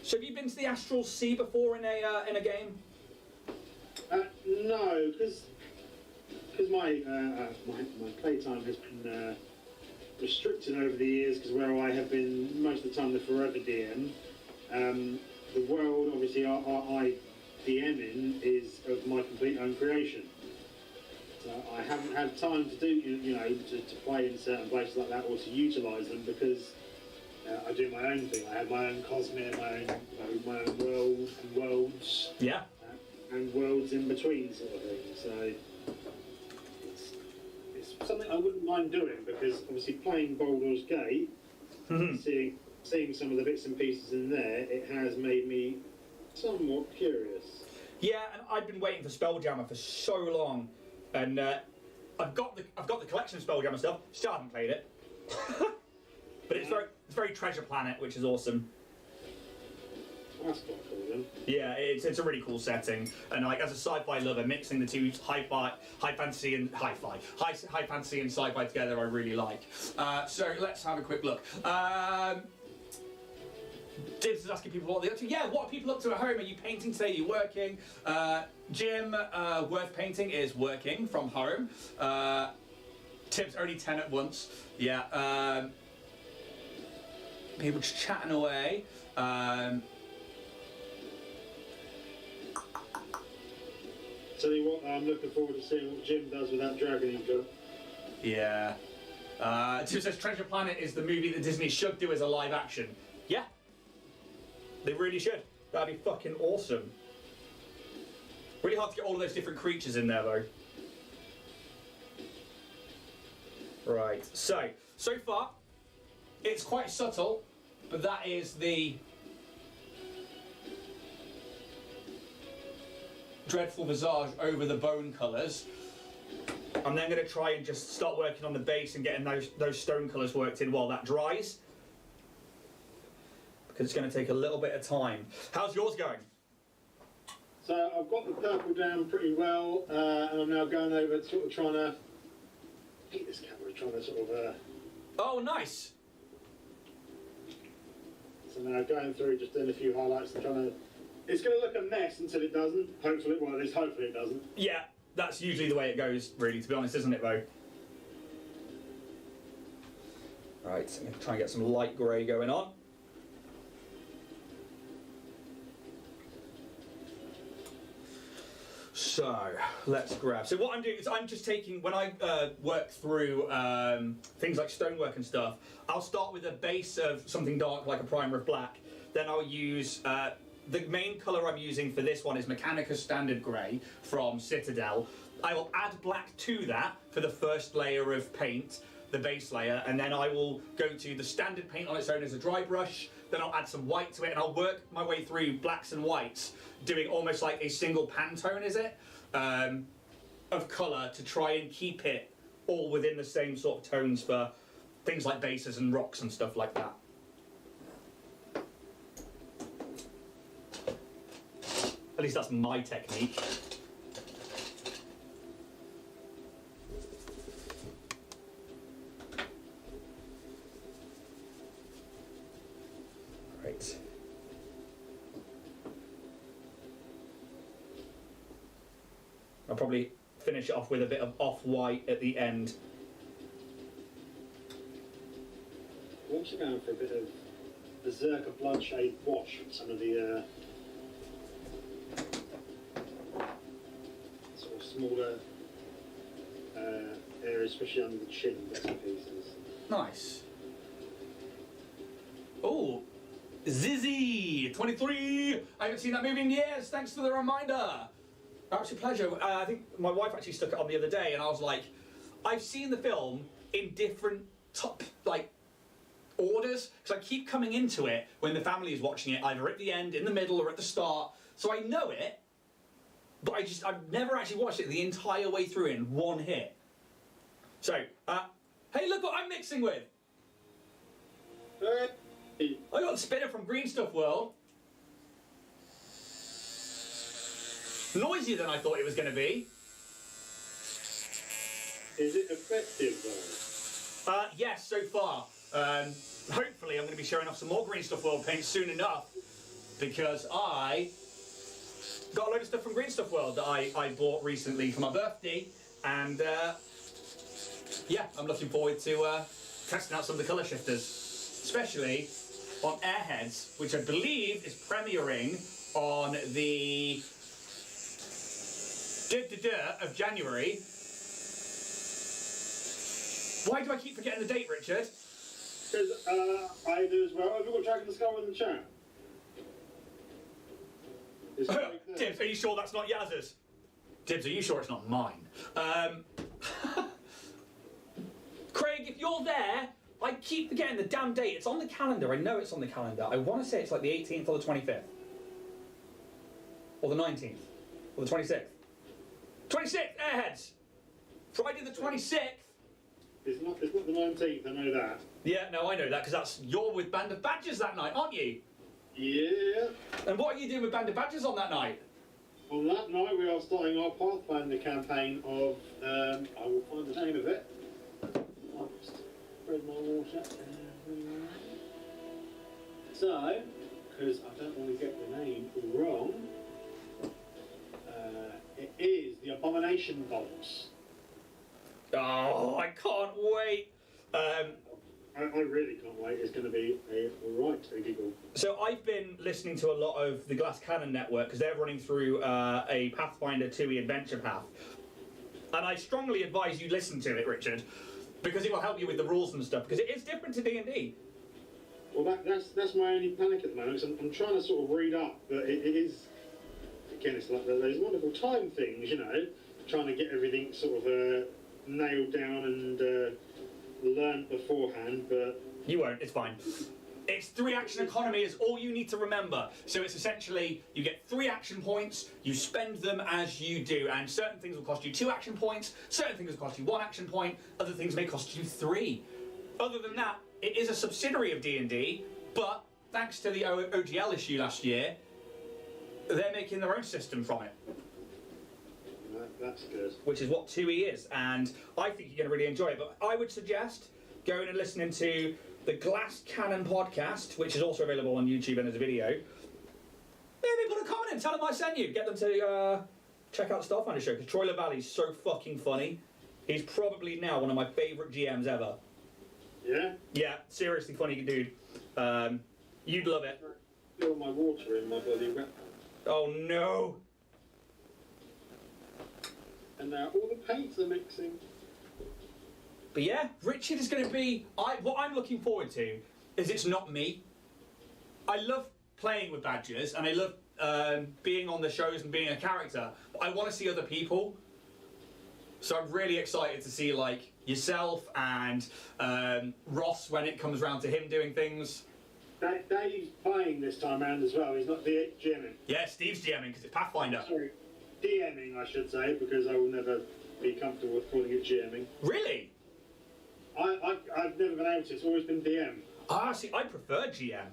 So have you been to the Astral Sea before in a game? No, because my playtime has been restricted over the years, because where I have been most of the time the forever DM, the world obviously I DM in is of my complete own creation. So I haven't had time to do to play in certain places like that or to utilise them, because I do my own thing. I have my own Cosmere, my own world and worlds. Yeah. And worlds in between sort of thing. So it's something I wouldn't mind doing, because obviously playing Baldur's Gate, seeing some of the bits and pieces in there, it has made me somewhat curious. Yeah, and I've been waiting for Spelljammer for so long, and I've got the collection of Spelljammer stuff. Still haven't played it, but it's very Treasure Planet, which is awesome. That's quite cool then. Yeah, it's a really cool setting, and like as a sci-fi lover, mixing the two high fantasy and sci-fi together, I really like. So let's have a quick look. Dibs is asking people what they're up to. Yeah, what are people up to at home? Are you painting today? Are you working? Jim, Worth Painting is working from home. Tibbs only 10 at once. Yeah. People just chatting away. Tell you what, I'm looking forward to seeing what Jim does with that dragon he's got. Yeah. Tim says Treasure Planet is the movie that Disney should do as a live action. Yeah. They really should. That'd be fucking awesome. Really hard to get all of those different creatures in there though. Right, so far, it's quite subtle, but that is the Dreadful Visage over the bone colours. I'm then going to try and just start working on the base and getting those stone colours worked in while that dries. Because it's going to take a little bit of time. How's yours going? So I've got the purple down pretty well, and I'm now going over sort of trying to get this camera, trying to sort of... Oh, nice! So now going through, just doing a few highlights and trying to... It's going to look a mess until it doesn't. Hopefully, well, at least hopefully it doesn't. Yeah, that's usually the way it goes, really, to be honest, isn't it, though? Right, I'm going to try and get some light grey going on. So, let's grab. So what I'm doing is I'm just taking, when I work through things like stonework and stuff, I'll start with a base of something dark like a primer of black. Then I'll use, the main colour I'm using for this one is Mechanica Standard Grey from Citadel. I will add black to that for the first layer of paint, the base layer, and then I will go to the standard paint on its own as a dry brush. Then I'll add some white to it, and I'll work my way through blacks and whites, doing almost like a single Pantone, is it? Of colour to try and keep it all within the same sort of tones for things like bases and rocks and stuff like that. At least that's my technique. Right. I'll probably finish it off with a bit of off-white at the end. I'm also going for a bit of Berserker Bloodshade wash on some of the sort of smaller areas, especially under the chin, bits and pieces. Nice. Oh, Zizzy 23. I haven't seen that movie in years. Thanks for the reminder. Absolute pleasure. I think my wife actually stuck it on the other day, and I was like, I've seen the film in different orders, because I keep coming into it when the family is watching it, either at the end, in the middle, or at the start. So I know it, but I've never actually watched it the entire way through in one hit. So, hey, look what I'm mixing with. Hey. I got the spinner from Green Stuff World. Noisier than I thought it was going to be. Is it effective though? Yes, so far. Hopefully I'm going to be showing off some more Green Stuff World paint soon enough, because I got a load of stuff from Green Stuff World that I bought recently for my birthday, and yeah, I'm looking forward to testing out some of the colour shifters, especially on Airheads, which I believe is premiering on the of January. Why do I keep forgetting the date, Richard? Because I do as well. Have you got Dragon in the Skull in the chat? Tibbs, are you sure that's not Yaz's? Tibbs, are you sure it's not mine? Craig, if you're there, I keep forgetting the damn date. It's on the calendar. I know it's on the calendar. I want to say it's like the 18th or the 25th. Or the 19th. Or the 26th. 26th, Airheads! Friday the 26th. It's not the 19th, I know that. Yeah, no, I know that, because you're with Band of Badgers that night, aren't you? Yeah. And what are you doing with Band of Badgers on that night? On that night, we are starting our Pathfinder campaign of, I will find the name of it. I'll spread my water everywhere. So, because I don't want to get the name wrong, it is the Abomination Bolts. Oh, I can't wait. I really can't wait. It's going to be a right giggle. So I've been listening to a lot of the Glass Cannon Network, because they're running through a Pathfinder 2e adventure path. And I strongly advise you listen to it, Richard, because it will help you with the rules and stuff, because it is different to D&D. Well, that's my only panic at the moment. So I'm trying to sort of read up, but it is, again, it's like those wonderful time things, you know, trying to get everything sort of nailed down and learned beforehand, but... You won't, it's fine. It's 3 action economy is all you need to remember. So it's essentially, you get 3 action points, you spend them as you do, and certain things will cost you 2 action points, certain things will cost you 1 action point, other things may cost you 3. Other than that, it is a subsidiary of D&D, but thanks to the OGL issue last year, they're making their own system from it. That's good. Which is what 2E is, and I think you're going to really enjoy it. But I would suggest going and listening to the Glass Cannon podcast, which is also available on YouTube and as a video. Maybe put a comment in, tell them I sent you. Get them to check out the Starfinder show, because Troy LaValle's so fucking funny. He's probably now one of my favourite GMs ever. Yeah? Yeah, seriously funny dude. You'd love it. Fill my water in my bloody wet pants. Oh no! And now all the paints are mixing. But yeah, Richard is going to be... what I'm looking forward to is it's not me. I love playing with badgers and I love being on the shows and being a character. But I want to see other people. So I'm really excited to see like yourself and Ross when it comes round to him doing things. Dave's playing this time round as well. He's not GMing. Yeah, Steve's GMing because it's Pathfinder. Sorry, DMing I should say, because I will never be comfortable with calling it GMing. Really? I've never been able to. It's always been DM. Ah, see, I prefer GM.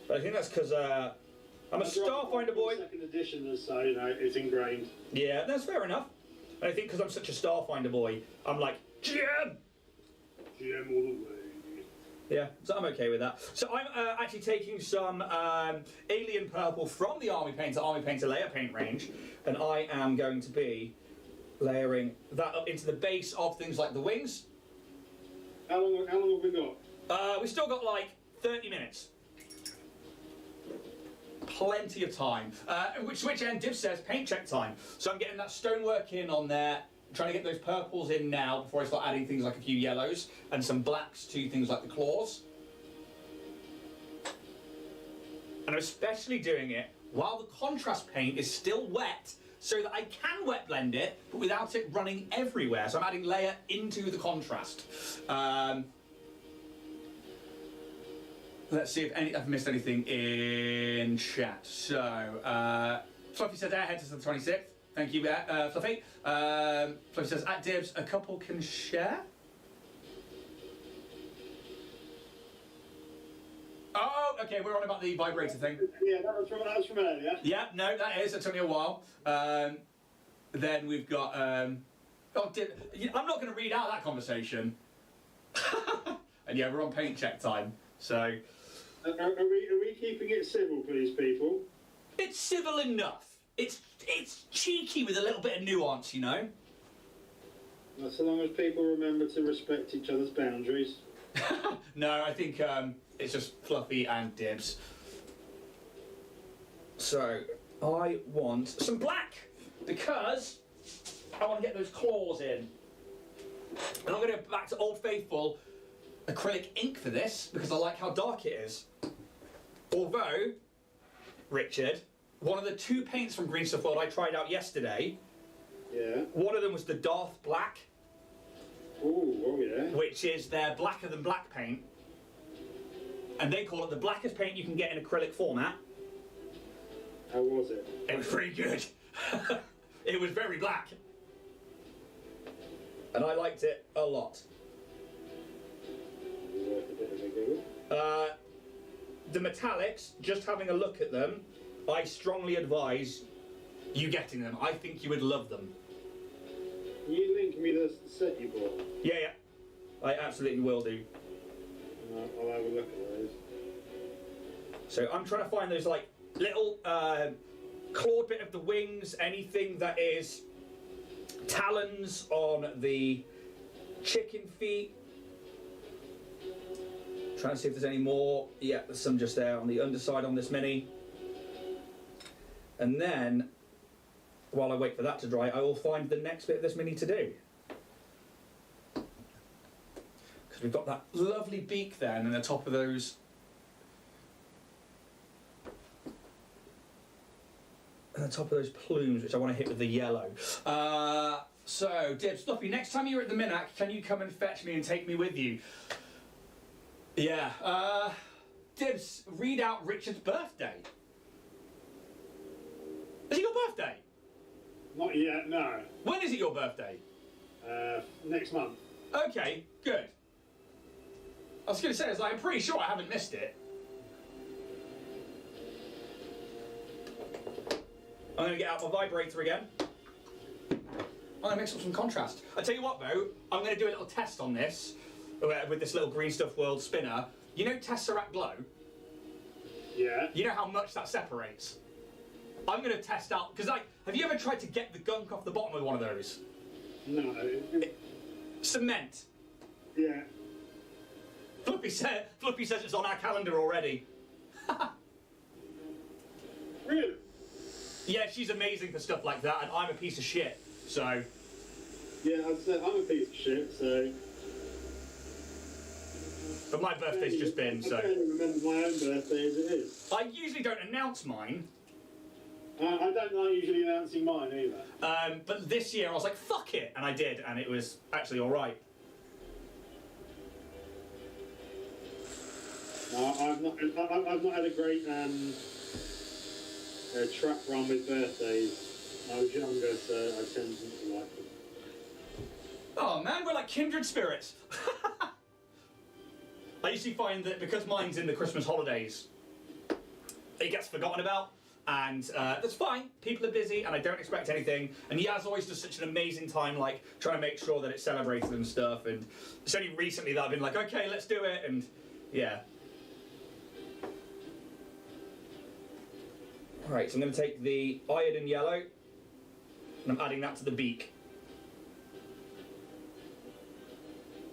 But I think that's because I'm a Starfinder boy. Second edition, so you know it's ingrained. Yeah, that's fair enough. And I think because I'm such a Starfinder boy, I'm like GM. GM all the way. Yeah, so I'm okay with that. So I'm actually taking some alien purple from the Army Painter layer paint range, and I am going to be layering that up into the base of things like the wings. How long have we got? We've still got like 30 minutes. Plenty of time. Which end Div says paint check time. So I'm getting that stonework in on there, trying to get those purples in now before I start adding things like a few yellows and some blacks to things like the claws. And I'm especially doing it while the contrast paint is still wet, so that I can wet blend it, but without it running everywhere. So I'm adding layer into the contrast. Let's see if I've missed anything in chat. So, Fluffy says Airheads is the 26th. Thank you, Fluffy. Fluffy says, at Dibs, a couple can share? Oh, okay, we're on about the vibrator thing. Yeah, that was from earlier. Yeah, no, that is. It took me a while. Then we've got... I'm not going to read out that conversation. And yeah, we're on paint check time, so... Are we keeping it civil, please, people? It's civil enough. It's cheeky with a little bit of nuance, you know? Well, so long as people remember to respect each other's boundaries. No, I think it's just Fluffy and Dibs. So, I want some black, because I want to get those claws in. And I'm going to go back to Old Faithful acrylic ink for this, because I like how dark it is. Although, Richard, one of the 2 paints from Green Stuff World I tried out yesterday, yeah. One of them was the Darth Black. Ooh, oh yeah. Which is their blacker than black paint. And they call it the blackest paint you can get in acrylic format. How was it? It was pretty good. It was very black. And I liked it a lot. The metallics, just having a look at them, I strongly advise you getting them. I think you would love them. Can you link me the set you bought? Yeah, I absolutely will do. I'll have a look at those. So I'm trying to find those like little clawed bit of the wings, anything that is talons on the chicken feet. Trying to see if there's any more. Yeah, there's some just there on the underside on this mini. And then, while I wait for that to dry, I will find the next bit of this mini to do. Because we've got that lovely beak there, and then the top of those... And the top of those plumes, which I want to hit with the yellow. So, Dibs, Fluffy, next time you're at the Minac, can you come and fetch me and take me with you? Yeah. Dibs, read out Richard's birthday. Is it your birthday? Not yet, no. When is it your birthday? Next month. Okay, good. I was going to say, I'm pretty sure I haven't missed it. I'm going to get out my vibrator again. I'm going to mix up some contrast. I tell you what, though, I'm going to do a little test on this with this little Green Stuff World spinner. You know Tesseract Glow? Yeah. You know how much that separates? I'm going to test out, because have you ever tried to get the gunk off the bottom of one of those? No. Cement. Yeah. Flippy says it's on our calendar already. Really? Yeah, she's amazing for stuff like that, and I'm a piece of shit, so... Yeah, I'd say I'm a piece of shit, so... But my birthday's just been, so... I can't even remember my own birthday as it is. I usually don't announce mine. I don't like usually announcing mine either. But this year I was like, fuck it, and I did, and it was actually alright. No, I've not had a great track run with birthdays. I was younger, so I tend to like them. Oh man, we're like kindred spirits. I usually find that because mine's in the Christmas holidays, it gets forgotten about, and that's fine. People are busy, and I don't expect anything. And Yaz always does such an amazing time, like trying to make sure that it's celebrated and stuff. And it's only recently that I've been like, okay, let's do it, and yeah. Alright, so I'm going to take the iodine yellow, and I'm adding that to the beak.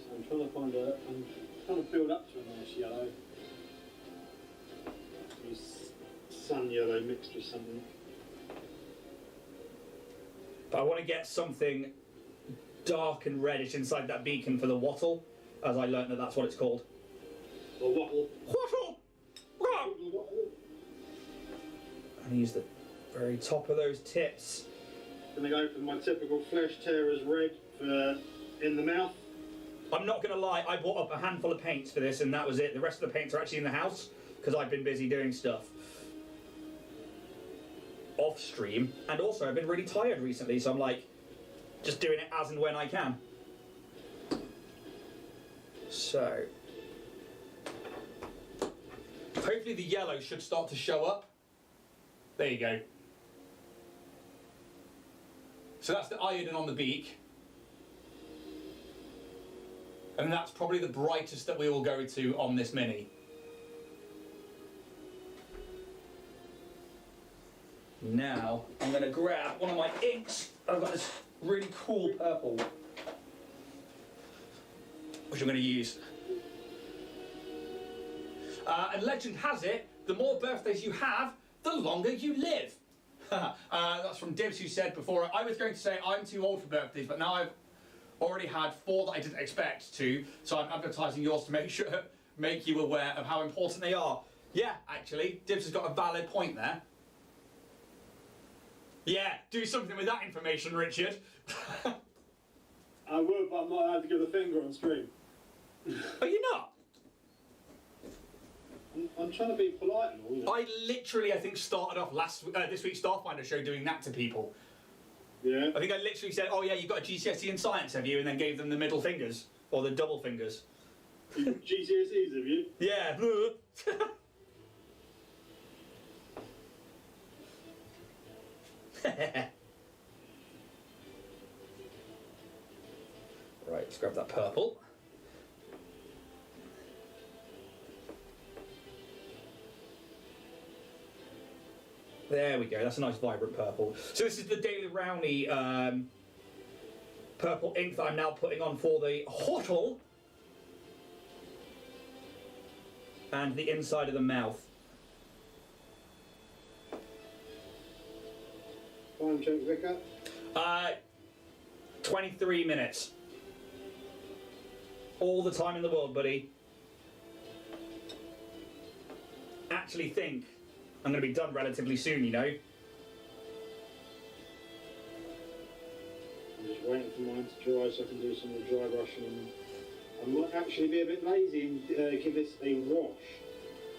So I'm trying to build up to a nice yellow. Use sun yellow mixed with something. But I want to get something dark and reddish inside that beacon for the wattle, as I learnt that that's what it's called. Or wattle. Wattle! And use the very top of those tips. Gonna go for my typical flesh tearer's red for in the mouth. I'm not gonna lie, I bought up a handful of paints for this and that was it. The rest of the paints are actually in the house because I've been busy doing stuff off stream, and also I've been really tired recently, so I'm like just doing it as and when I can. So hopefully the yellow should start to show up. There you go. So that's the iodine on the beak. And that's probably the brightest that we will go to on this Mini. Now, I'm going to grab one of my inks. I've got this really cool purple, which I'm going to use. And legend has it, the more birthdays you have, the longer you live. That's from Dibs, who said before, I was going to say I'm too old for birthdays, but now I've already had 4 that I didn't expect to, so I'm advertising yours to make you aware of how important they are. Yeah, actually, Dibs has got a valid point there. Yeah, do something with that information, Richard. I would, but I'm not allowed to give a finger on stream. Are you not? I'm trying to be polite and all, you know. I literally, I think, started off this week's Starfinder show doing that to people. Yeah. I think I literally said, oh yeah, you got a GCSE in science, have you? And then gave them the middle fingers, or the double fingers. GCSEs, have you? Yeah. Right, let's grab that purple. There we go, that's a nice vibrant purple. So this is the Daily Rowney purple ink that I'm now putting on for the hottle and the inside of the mouth. Time check, Vicar. 23 minutes. All the time in the world, buddy. Actually think I'm going to be done relatively soon, you know. I'm just waiting for mine to dry so I can do some of the dry brushing. And I might actually be a bit lazy and give this a wash.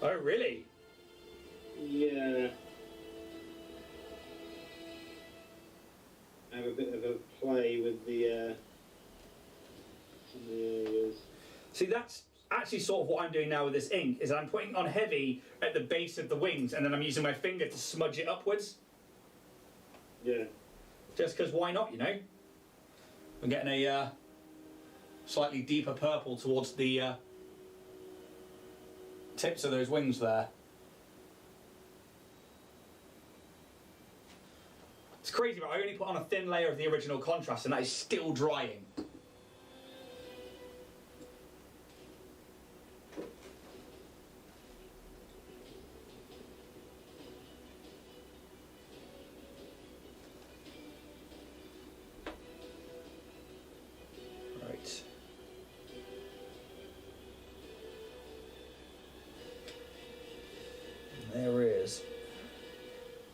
Oh, really? Yeah. Have a bit of a play with the some of the areas. See, that's actually sort of what I'm doing now with this ink, is I'm putting on heavy at the base of the wings, and then I'm using my finger to smudge it upwards. Yeah. Just because why not, you know? I'm getting a slightly deeper purple towards the tips of those wings there. It's crazy, but I only put on a thin layer of the original contrast, and that is still drying. Right. And there is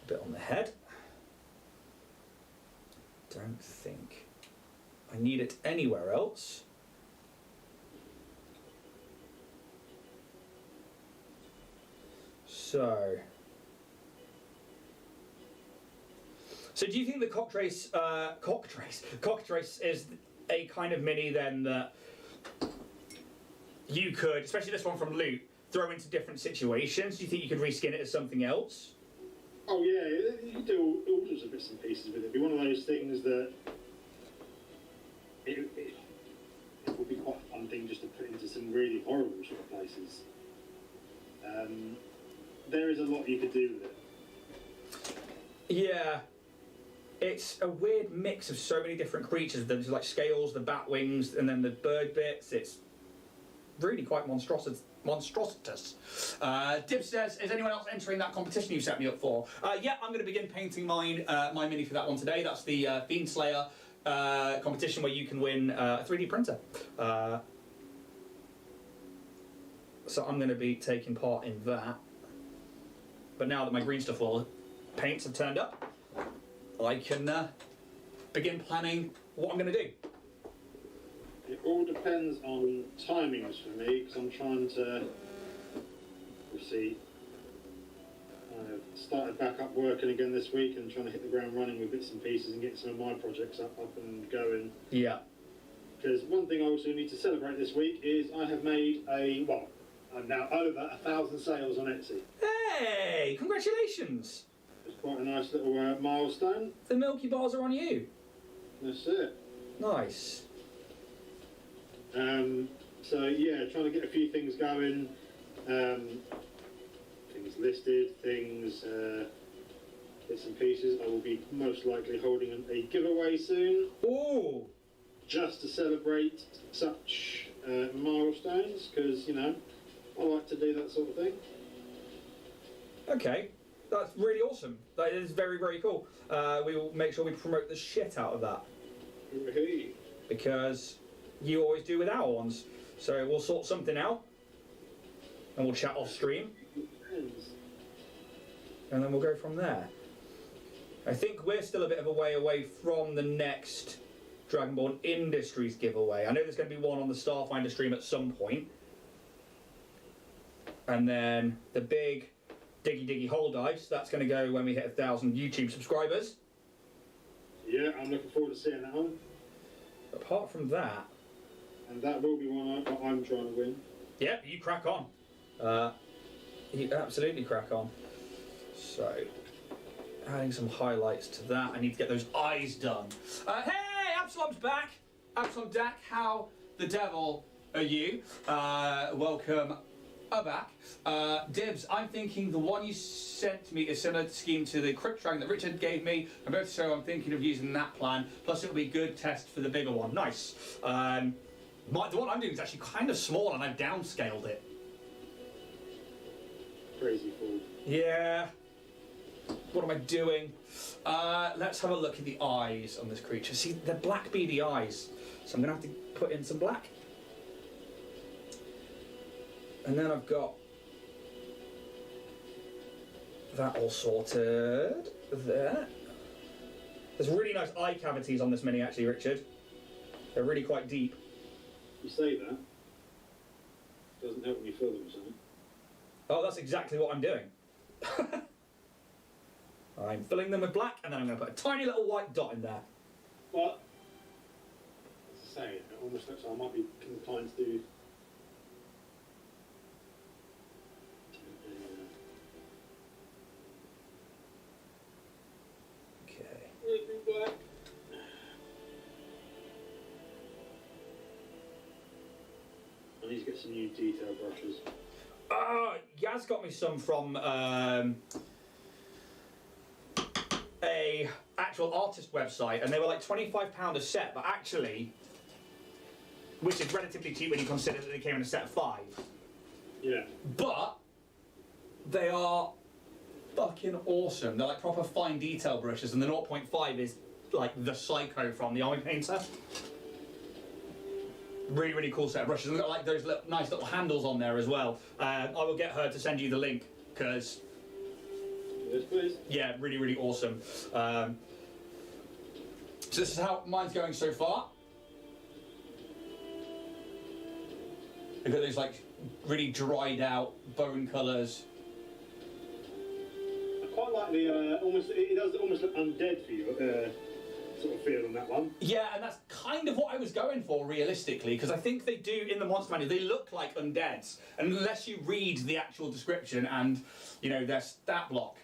a bit on the head. Don't think I need it anywhere else. So do you think the Cocktrace is a kind of mini then that you could, especially this one from Loot, throw into different situations? Do you think you could reskin it as something else? Oh yeah, you can do all sorts of bits and pieces with it. It'd be one of those things that it would be quite a fun thing just to put into some really horrible sort of places. There is a lot you could do with it. Yeah. It's a weird mix of so many different creatures. There's like scales, the bat wings, and then the bird bits. It's really quite monstrositous. Dib says, is anyone else entering that competition you set me up for? Yeah, I'm going to begin painting mine, my mini for that one today. That's the Fiend Slayer competition where you can win a 3D printer. So I'm going to be taking part in that. But now that my green stuff all paints have turned up, I can begin planning what I'm going to do. It all depends on timings for me, because I'm trying to, I've started back up working again this week and trying to hit the ground running with bits and pieces and get some of my projects up and going. Yeah. Because one thing I also need to celebrate this week is I have made I'm now over 1,000 sales on Etsy. Hey, congratulations. It's quite a nice little milestone. The Milky Bars are on you. That's it. Nice. So yeah, trying to get a few things going, things listed, things, bits and pieces. I will be most likely holding a giveaway soon. Ooh! Just to celebrate such milestones, because, you know, I like to do that sort of thing. Okay, that's really awesome. That is very, very cool. We will make sure we promote the shit out of that. Hey. Because you always do with our ones. So we'll sort something out, and we'll chat off stream, and then we'll go from there. I think we're still a bit of a way away from the next Dragonborn Industries giveaway. I know there's going to be one on the Starfinder stream at some point. And then the big Diggy Hole Dice, that's going to go when we hit 1,000 YouTube subscribers. Yeah, I'm looking forward to seeing that one. Apart from that... And that will be one I'm trying to win. Yep, you crack on. You absolutely crack on. So, adding some highlights to that. I need to get those eyes done. Hey, Absalom's back. Absalom Dak, how the devil are you? Welcome back. Dibs, I'm thinking the one you sent to me is similar scheme to the Crypt Dragon that Richard gave me. And both so I'm thinking of using that plan. Plus it'll be a good test for the bigger one. Nice. The one I'm doing is actually kind of small and I've downscaled it. Crazy fool. Yeah. What am I doing? Let's have a look at the eyes on this creature. See, they're black beady eyes. So I'm going to have to put in some black. And then I've got that all sorted there. There's really nice eye cavities on this Mini, actually, Richard. They're really quite deep. You say that. Doesn't help when you fill them with something. Oh, that's exactly what I'm doing. I'm filling them with black, and then I'm going to put a tiny little white dot in there. But, as I say, it almost looks like I might be inclined to do... Okay. I need to get some new detail brushes. Yaz got me some from a actual artist website, and they were like £25 a set, but actually, which is relatively cheap when you consider that they came in a set of 5. Yeah. But they are fucking awesome. They're like proper fine detail brushes, and the 0.5 is like the Psycho from the Army Painter. Really, really cool set of brushes. And they've got like those nice little handles on there as well. I will get her to send you the link, because... Yes, please. Yeah, really, really awesome. So this is how mine's going so far. They've got those like really dried out bone colours. I quite like the it does almost look undead for you. Sort of feel on that one. Yeah, and that's kind of what I was going for, realistically, because I think they do, in the monster manual, they look like undeads. And unless you read the actual description and, you know, their stat block,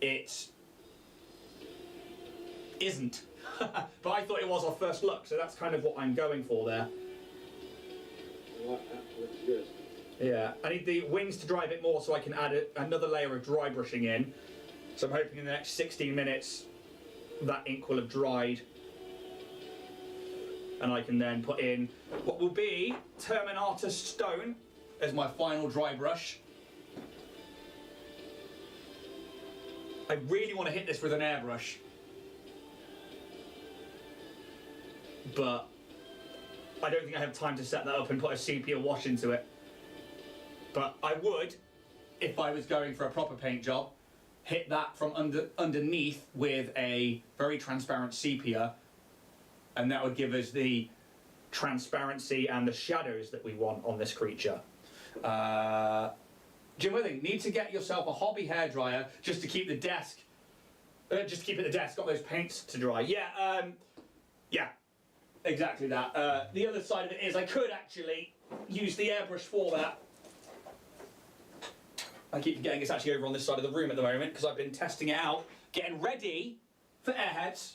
it isn't. But I thought it was our first look, so that's kind of what I'm going for there. I like that, looks good. Yeah, I need the wings to dry a bit more so I can add another layer of dry brushing in. So I'm hoping in the next 16 minutes that ink will have dried, and I can then put in what will be Terminatus Stone as my final dry brush. I really want to hit this with an airbrush, but I don't think I have time to set that up and put a sepia wash into it. But I would, if I was going for a proper paint job, hit that from underneath with a very transparent sepia, and that would give us the transparency and the shadows that we want on this creature. Jim Withing, need to get yourself a hobby hairdryer just to keep the desk, just to keep it at the desk, got those paints to dry. Yeah, yeah, exactly that. The other side of it is I could actually use the airbrush for that. I keep forgetting it's actually over on this side of the room at the moment because I've been testing it out, getting ready for Airheads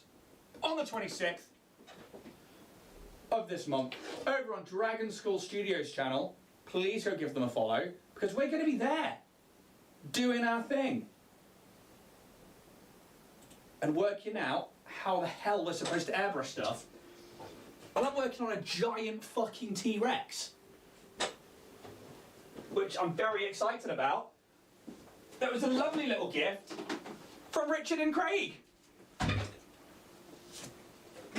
on the 26th of this month over on Dragon School Studios channel. Please go give them a follow because we're going to be there doing our thing and working out how the hell we're supposed to airbrush stuff. And I'm working on a giant fucking T-Rex, which I'm very excited about. That was a lovely little gift from Richard and Craig.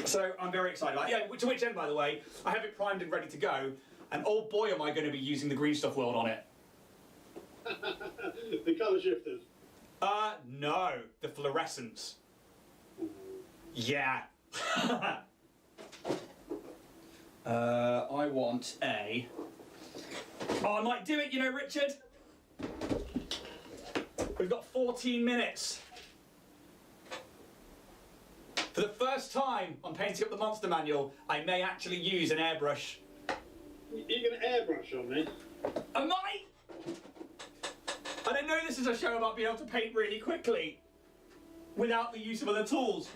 So I'm very excited about it. Yeah, to which end, by the way, I have it primed and ready to go, and oh boy am I going to be using the Green Stuff World on it. The colour shifters? No, the fluorescence. Yeah. I want a... Oh, I might do it, you know, Richard. We've got 14 minutes. For the first time on painting up the monster manual, I may actually use an airbrush. You're going to airbrush on me? I might! And I know this is a show about being able to paint really quickly without the use of other tools.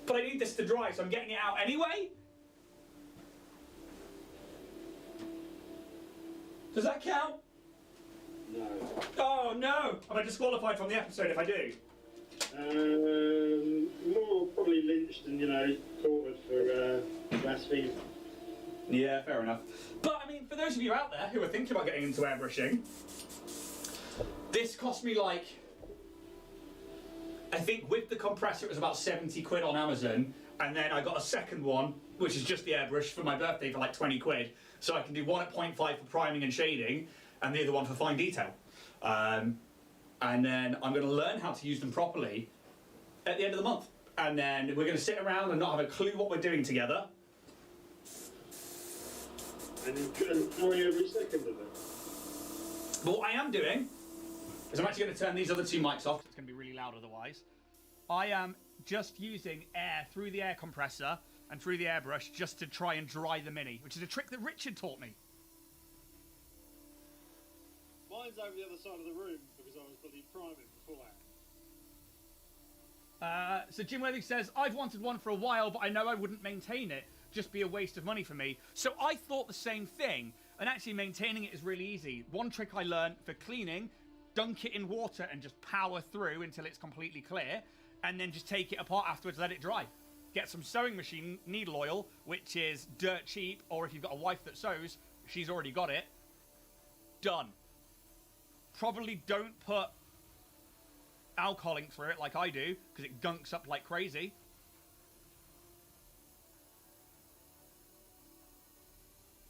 But I need this to dry, so I'm getting it out anyway. Does that count? No. Oh no! Am I disqualified from the episode if I do? More probably lynched and, you know, quartered for blasphemy. Yeah, fair enough. But I mean, for those of you out there who are thinking about getting into airbrushing, this cost me like, I think with the compressor it was about 70 quid on Amazon, and then I got a second one, which is just the airbrush for my birthday for like 20 quid. So I can do one at 0.5 for priming and shading, and the other one for fine detail. and then I'm going to learn how to use them properly at the end of the month. And then we're going to sit around and not have a clue what we're doing together. And enjoy every second of it. But what I am doing is I'm actually going to turn these other two mics off. It's going to be really loud otherwise. I am just using air through the air compressor and through the airbrush just to try and dry the Mini, which is a trick that Richard taught me. Mine's over the other side of the room because I was bloody priming before that. So Jim Worthing says, I've wanted one for a while, but I know I wouldn't maintain it. Just be a waste of money for me. So I thought the same thing, and actually maintaining it is really easy. One trick I learned for cleaning, dunk it in water and just power through until it's completely clear, and then just take it apart afterwards, let it dry. Get some sewing machine needle oil, which is dirt cheap, or if you've got a wife that sews, she's already got it. Done. Probably don't put alcohol ink through it like I do, because it gunks up like crazy.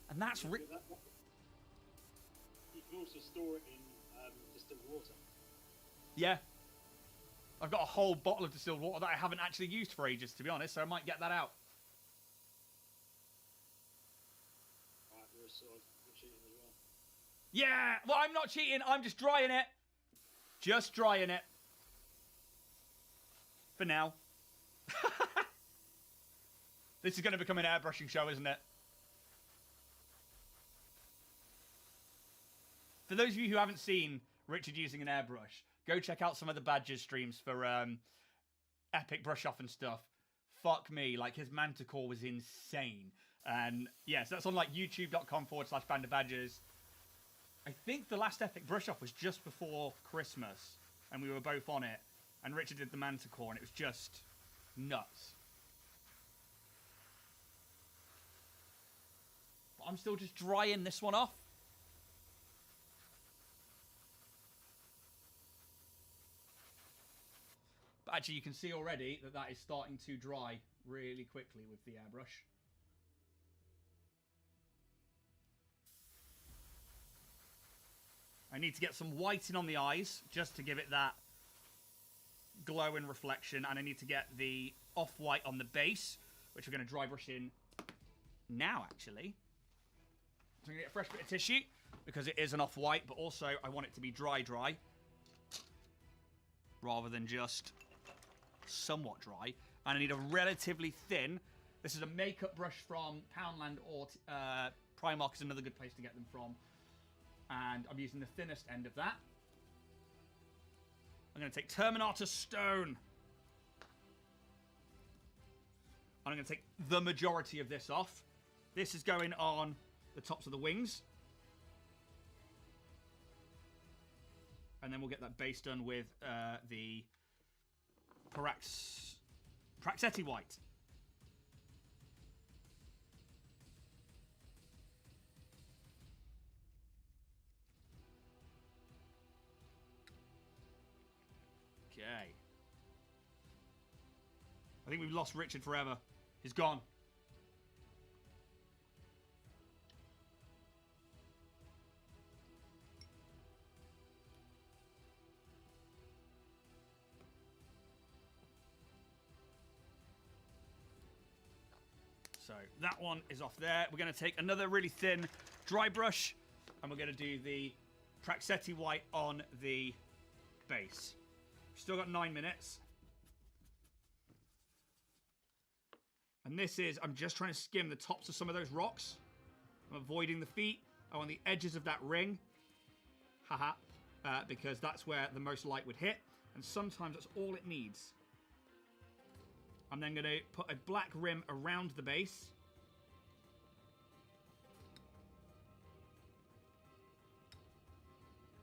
And that's You can also store it in distilled water. Yeah. I've got a whole bottle of distilled water that I haven't actually used for ages, to be honest, so I might get that out. Right, you're cheating as well. Yeah! Well, I'm not cheating, I'm just drying it. Just drying it. For now. This is going to become an airbrushing show, isn't it? For those of you who haven't seen Richard using an airbrush, go check out some of the Badgers streams for epic brush off and stuff. Fuck me, like his manticore was insane. And yes, that's on like youtube.com/bandofbadgers. I think the last epic brush off was just before Christmas, and we were both on it. And Richard did the manticore, and it was just nuts. But I'm still just drying this one off. But actually, you can see already that that is starting to dry really quickly with the airbrush. I need to get some whiting on the eyes just to give it that glow and reflection, and I need to get the off-white on the base, which we're going to dry brush in now, actually. So I'm going to get a fresh bit of tissue, because it is an off-white, but also I want it to be dry, rather than just somewhat dry. And I need a relatively thin, this is a makeup brush from Poundland, or Primark is another good place to get them from. And I'm using the thinnest end of that. I'm going to take Terminator Stone. I'm going to take the majority of this off. This is going on the tops of the wings. And then we'll get that base done with the Praxetti White. Okay. I think we've lost Richard forever. He's gone. So that one is off there. We're going to take another really thin dry brush, and we're going to do the Praxetti White on the base. Still got 9 minutes. And this is, I'm just trying to skim the tops of some of those rocks. I'm avoiding the feet. I want the edges of that ring. Haha. Because that's where the most light would hit. And sometimes that's all it needs. I'm then going to put a black rim around the base.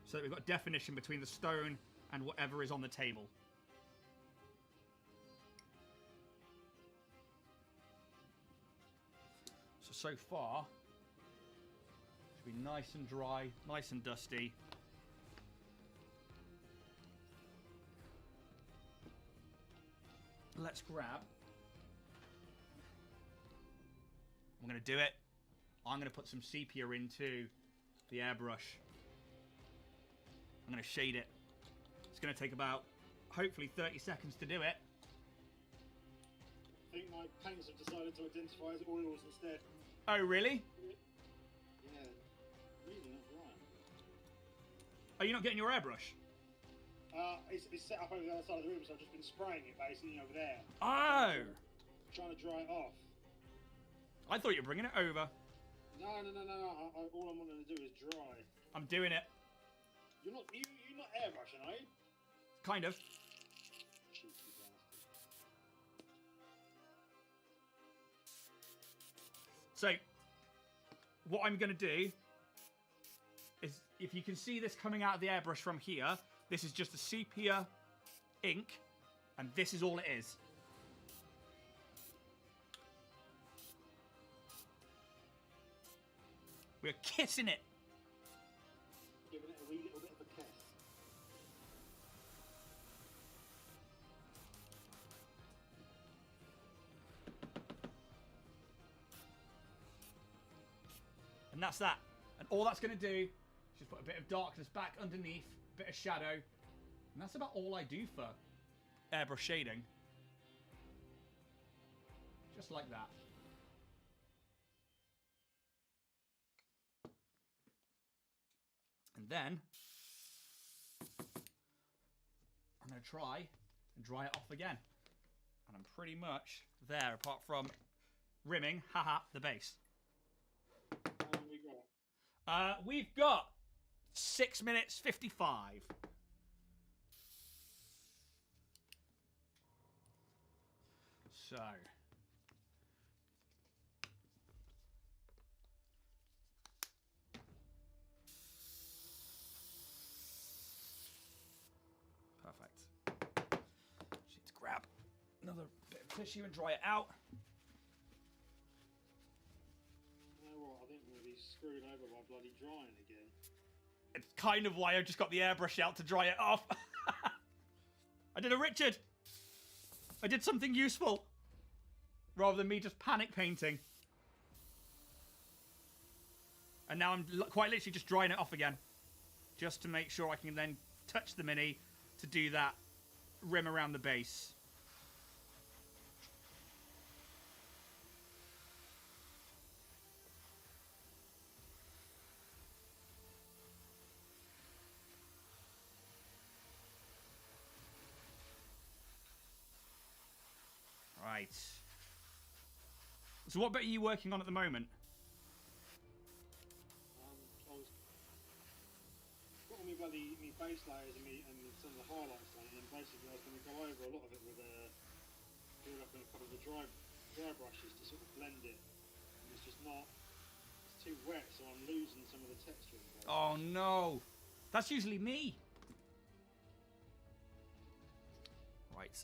So that we've got definition between the stone and whatever is on the table. So far, should be nice and dry, nice and dusty. Let's grab. I'm going to do it. I'm going to put some sepia into the airbrush. I'm going to shade it. It's going to take about, hopefully, 30 seconds to do it. I think my paints have decided to identify as oils instead. Oh, really? Yeah, really not right. Are you not getting your airbrush? It's set up over the other side of the room, so I've just been spraying it basically over there. Oh! Trying to dry it off. I thought you were bringing it over. No. All I'm wanting to do is dry. I'm doing it. You're not airbrushing, are you? Kind of. Cheeky bastard. So, what I'm going to do is, if you can see this coming out of the airbrush from here, this is just a sepia ink, and this is all it is. We're kissing it. Giving it a wee little bit of a kiss. And that's that. And all that's going to do is just put a bit of darkness back underneath, a bit of shadow. And that's about all I do for airbrush shading. Just like that. And then I'm going to try and dry it off again. And I'm pretty much there, apart from rimming, haha, the base. How long we got? We've got 6 minutes 55. So. Perfect. Just need to grab another bit of tissue and dry it out. You know what? I think I'm going to be screwed over by bloody drying again. It's kind of why I just got the airbrush out to dry it off. I did a Richard. I did something useful. Rather than me just panic painting. And now I'm quite literally just drying it off again. Just to make sure I can then touch the Mini to do that rim around the base. Right. So what bit are you working on at the moment? I was got all my bloody base layers and some of the highlights on, and then basically I was going to go over a lot of it with do like a couple of the dry brushes to sort of blend it. And it's just not. It's too wet, so I'm losing some of the texture. Oh no, that's usually me. Right.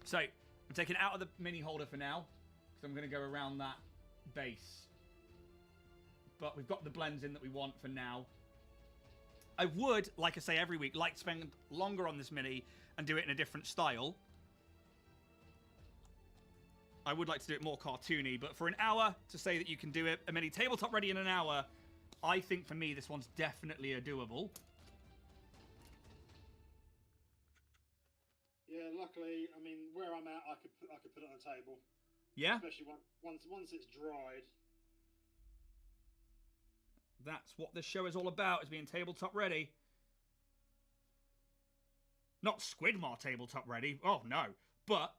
So I'm taking it out of the Mini holder for now, because I'm going to go around that base. But we've got the blends in that we want for now. I would, like I say every week, like to spend longer on this Mini and do it in a different style. I would like to do it more cartoony, but for an hour, to say that you can do it, a Mini tabletop ready in an hour, I think for me this one's definitely a doable. Yeah, luckily, I mean, where I'm at, I could put it on the table. Yeah? Especially once it's dried. That's what this show is all about, is being tabletop ready. Not Squidmar tabletop ready. Oh, no. But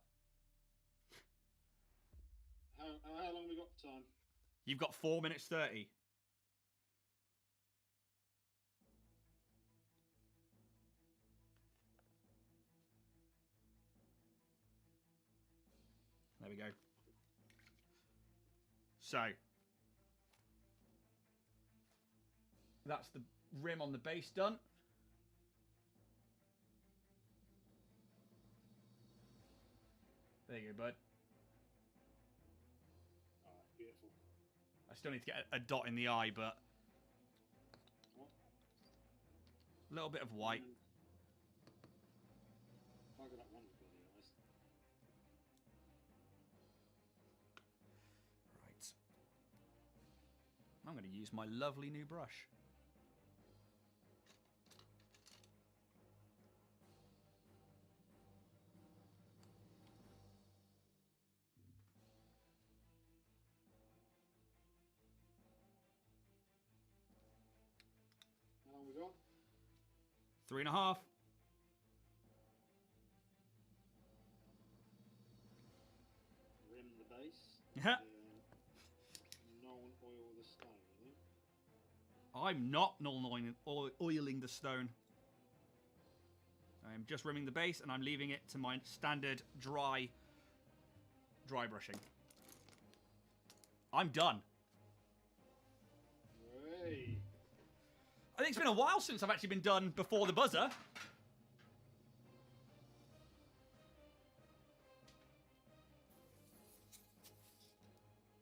How long we got time? You've got 4 minutes 30. There we go. So that's the rim on the base done. There you go, bud. Oh, beautiful. I still need to get a dot in the eye, but What? a little bit of white. I got that one bloody eyes. Right. I'm going to use my lovely new brush. 3.5. Rim the base. Yeah. Non-oil the stone, you know? I'm not oiling the stone. I'm just rimming the base, and I'm leaving it to my standard dry brushing. I'm done. Hey. I think it's been a while since I've actually been done before the buzzer.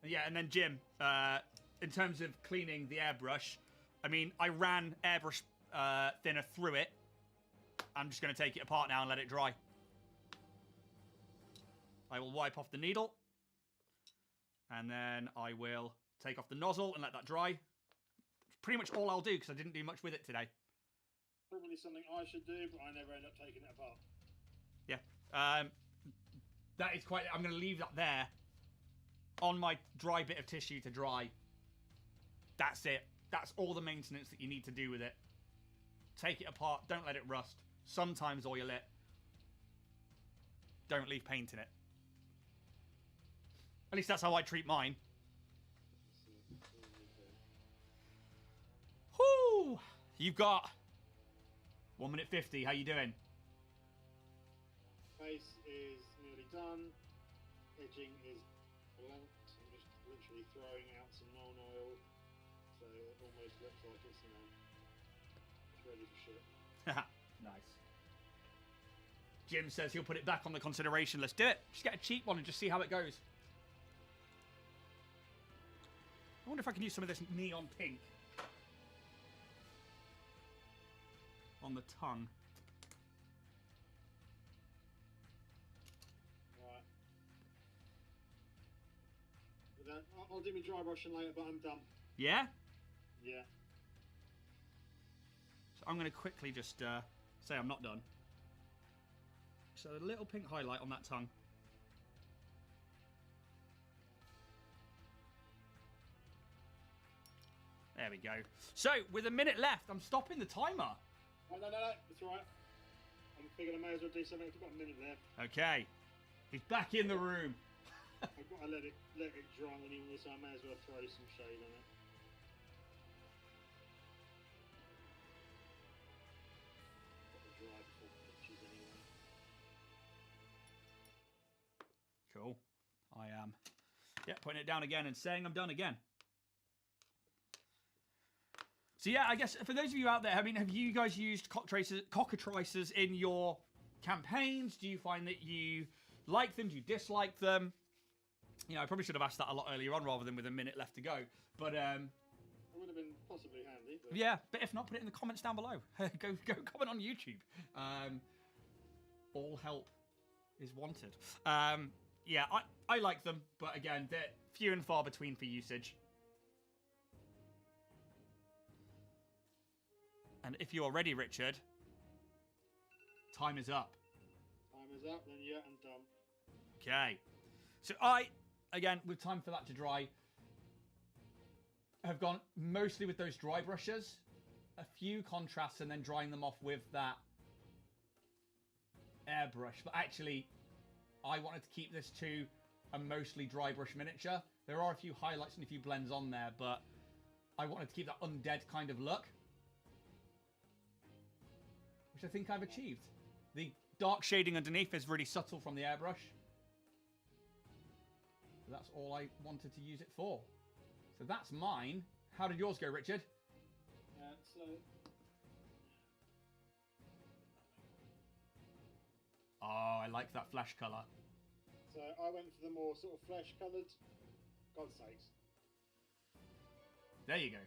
Yeah, and then Jim, in terms of cleaning the airbrush, I mean, I ran airbrush thinner through it. I'm just going to take it apart now and let it dry. I will wipe off the needle. And then I will take off the nozzle and let that dry. Pretty much all I'll do because I didn't do much with it today. Probably something I should do, but I never end up taking it apart. Yeah. That is quite... I'm going to leave that there on my dry bit of tissue to dry. That's it. That's all the maintenance that you need to do with it. Take it apart. Don't let it rust. Sometimes oil it. Don't leave paint in it. At least that's how I treat mine. Whoo! You've got 1 minute 50. How you doing? Base is nearly done. Edging is blunt. I'm just literally throwing out some non-oil, so it almost looks like it's, you know, it's ready for shit. Nice. Jim says he'll put it back on the consideration list. Do it. Just get a cheap one and just see how it goes. I wonder if I can use some of this neon pink on the tongue. Right. But then, I'll do my dry brushing later, but I'm done. Yeah? Yeah. So I'm going to quickly just say I'm not done. So a little pink highlight on that tongue. There we go. So, with a minute left, I'm stopping the timer. Oh, no, it's alright. I'm thinking I may as well do something. I've got a minute left. Okay. He's back in the room. I've got to let it dry anyway, so I may as well throw some shade on it. Got to dry before pictures anyway. Cool. I am. Yeah, putting it down again and saying I'm done again. So yeah, I guess for those of you out there, I mean, have you guys used cockatrices in your campaigns? Do you find that you like them? Do you dislike them? You know, I probably should have asked that a lot earlier on rather than with a minute left to go. But it would have been possibly handy. But... yeah, but if not, put it in the comments down below. go comment on YouTube. All help is wanted. Yeah, I like them, but again, they're few and far between for usage. And if you're ready, Richard, time is up. Time is up, then yeah, I'm done. Okay. So again, with time for that to dry, have gone mostly with those dry brushes, a few contrasts, and then drying them off with that airbrush. But actually, I wanted to keep this to a mostly dry brush miniature. There are a few highlights and a few blends on there, but I wanted to keep that undead kind of look, which I think I've achieved. The dark shading underneath is really subtle from the airbrush. So that's all I wanted to use it for. So that's mine. How did yours go, Richard? So... Oh, I like that flesh colour. So I went for the more sort of flesh-coloured. God's sakes. There you go.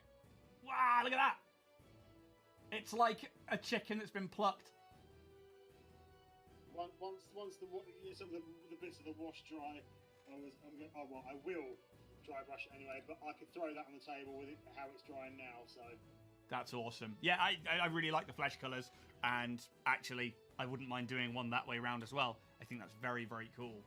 Wow, look at that! It's like a chicken that's been plucked. Once some of the bits of the wash dry, I will dry brush it anyway, but I could throw that on the table with it how it's drying now, so... That's awesome. Yeah, I really like the flesh colours, and actually, I wouldn't mind doing one that way around as well. I think that's very, very cool.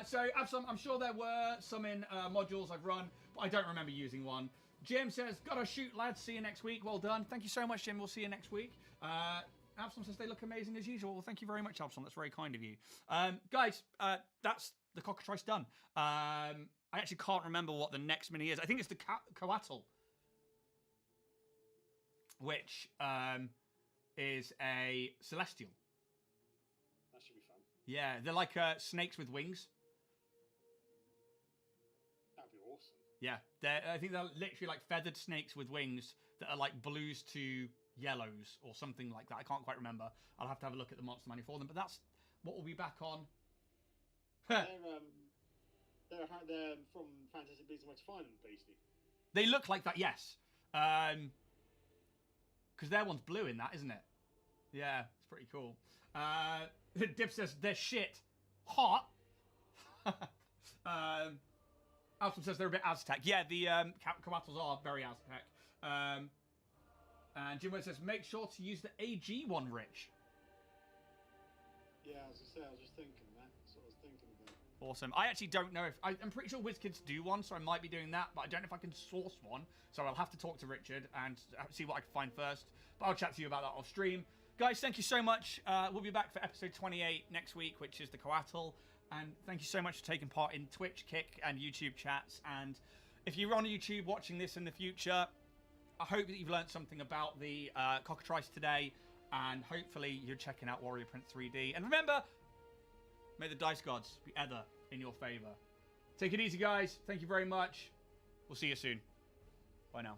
So, I'm sure there were some in modules I've run, but I don't remember using one. Jim says, gotta shoot, lads. See you next week. Well done. Thank you so much, Jim. We'll see you next week. Absalom says they look amazing as usual. Well, thank you very much, Absalom. That's very kind of you. Guys, that's the cockatrice done. I actually can't remember what the next mini is. I think it's the coatl, which is a celestial. That should be fun. Yeah, they're like snakes with wings. That'd be awesome. Yeah, I think they're literally like feathered snakes with wings that are like blues to yellows or something like that. I can't quite remember. I'll have to have a look at the monster manual for them. But that's what we'll be back on. They're from Fantastic Beasts and Where to Find Them, basically. They look like that, yes. Because their one's blue in that, isn't it? Yeah, it's pretty cool. Dip says they're shit. Hot. Alton says they're a bit Aztec. Yeah, the coatls are very Aztec. And Jim says make sure to use the AG one, Rich. Yeah, as I say, I was just thinking that. That's what I was thinking about. Awesome. I actually don't know if... I'm pretty sure WizKids do one, so I might be doing that, but I don't know if I can source one. So I'll have to talk to Richard and see what I can find first. But I'll chat to you about that off stream. Guys, thank you so much. We'll be back for episode 28 next week, which is the coatl. And thank you so much for taking part in Twitch, Kick, and YouTube chats. And if you're on YouTube watching this in the future, I hope that you've learned something about the cockatrice today. And hopefully you're checking out Warrior Prince 3D. And remember, may the dice gods be ever in your favor. Take it easy, guys. Thank you very much. We'll see you soon. Bye now.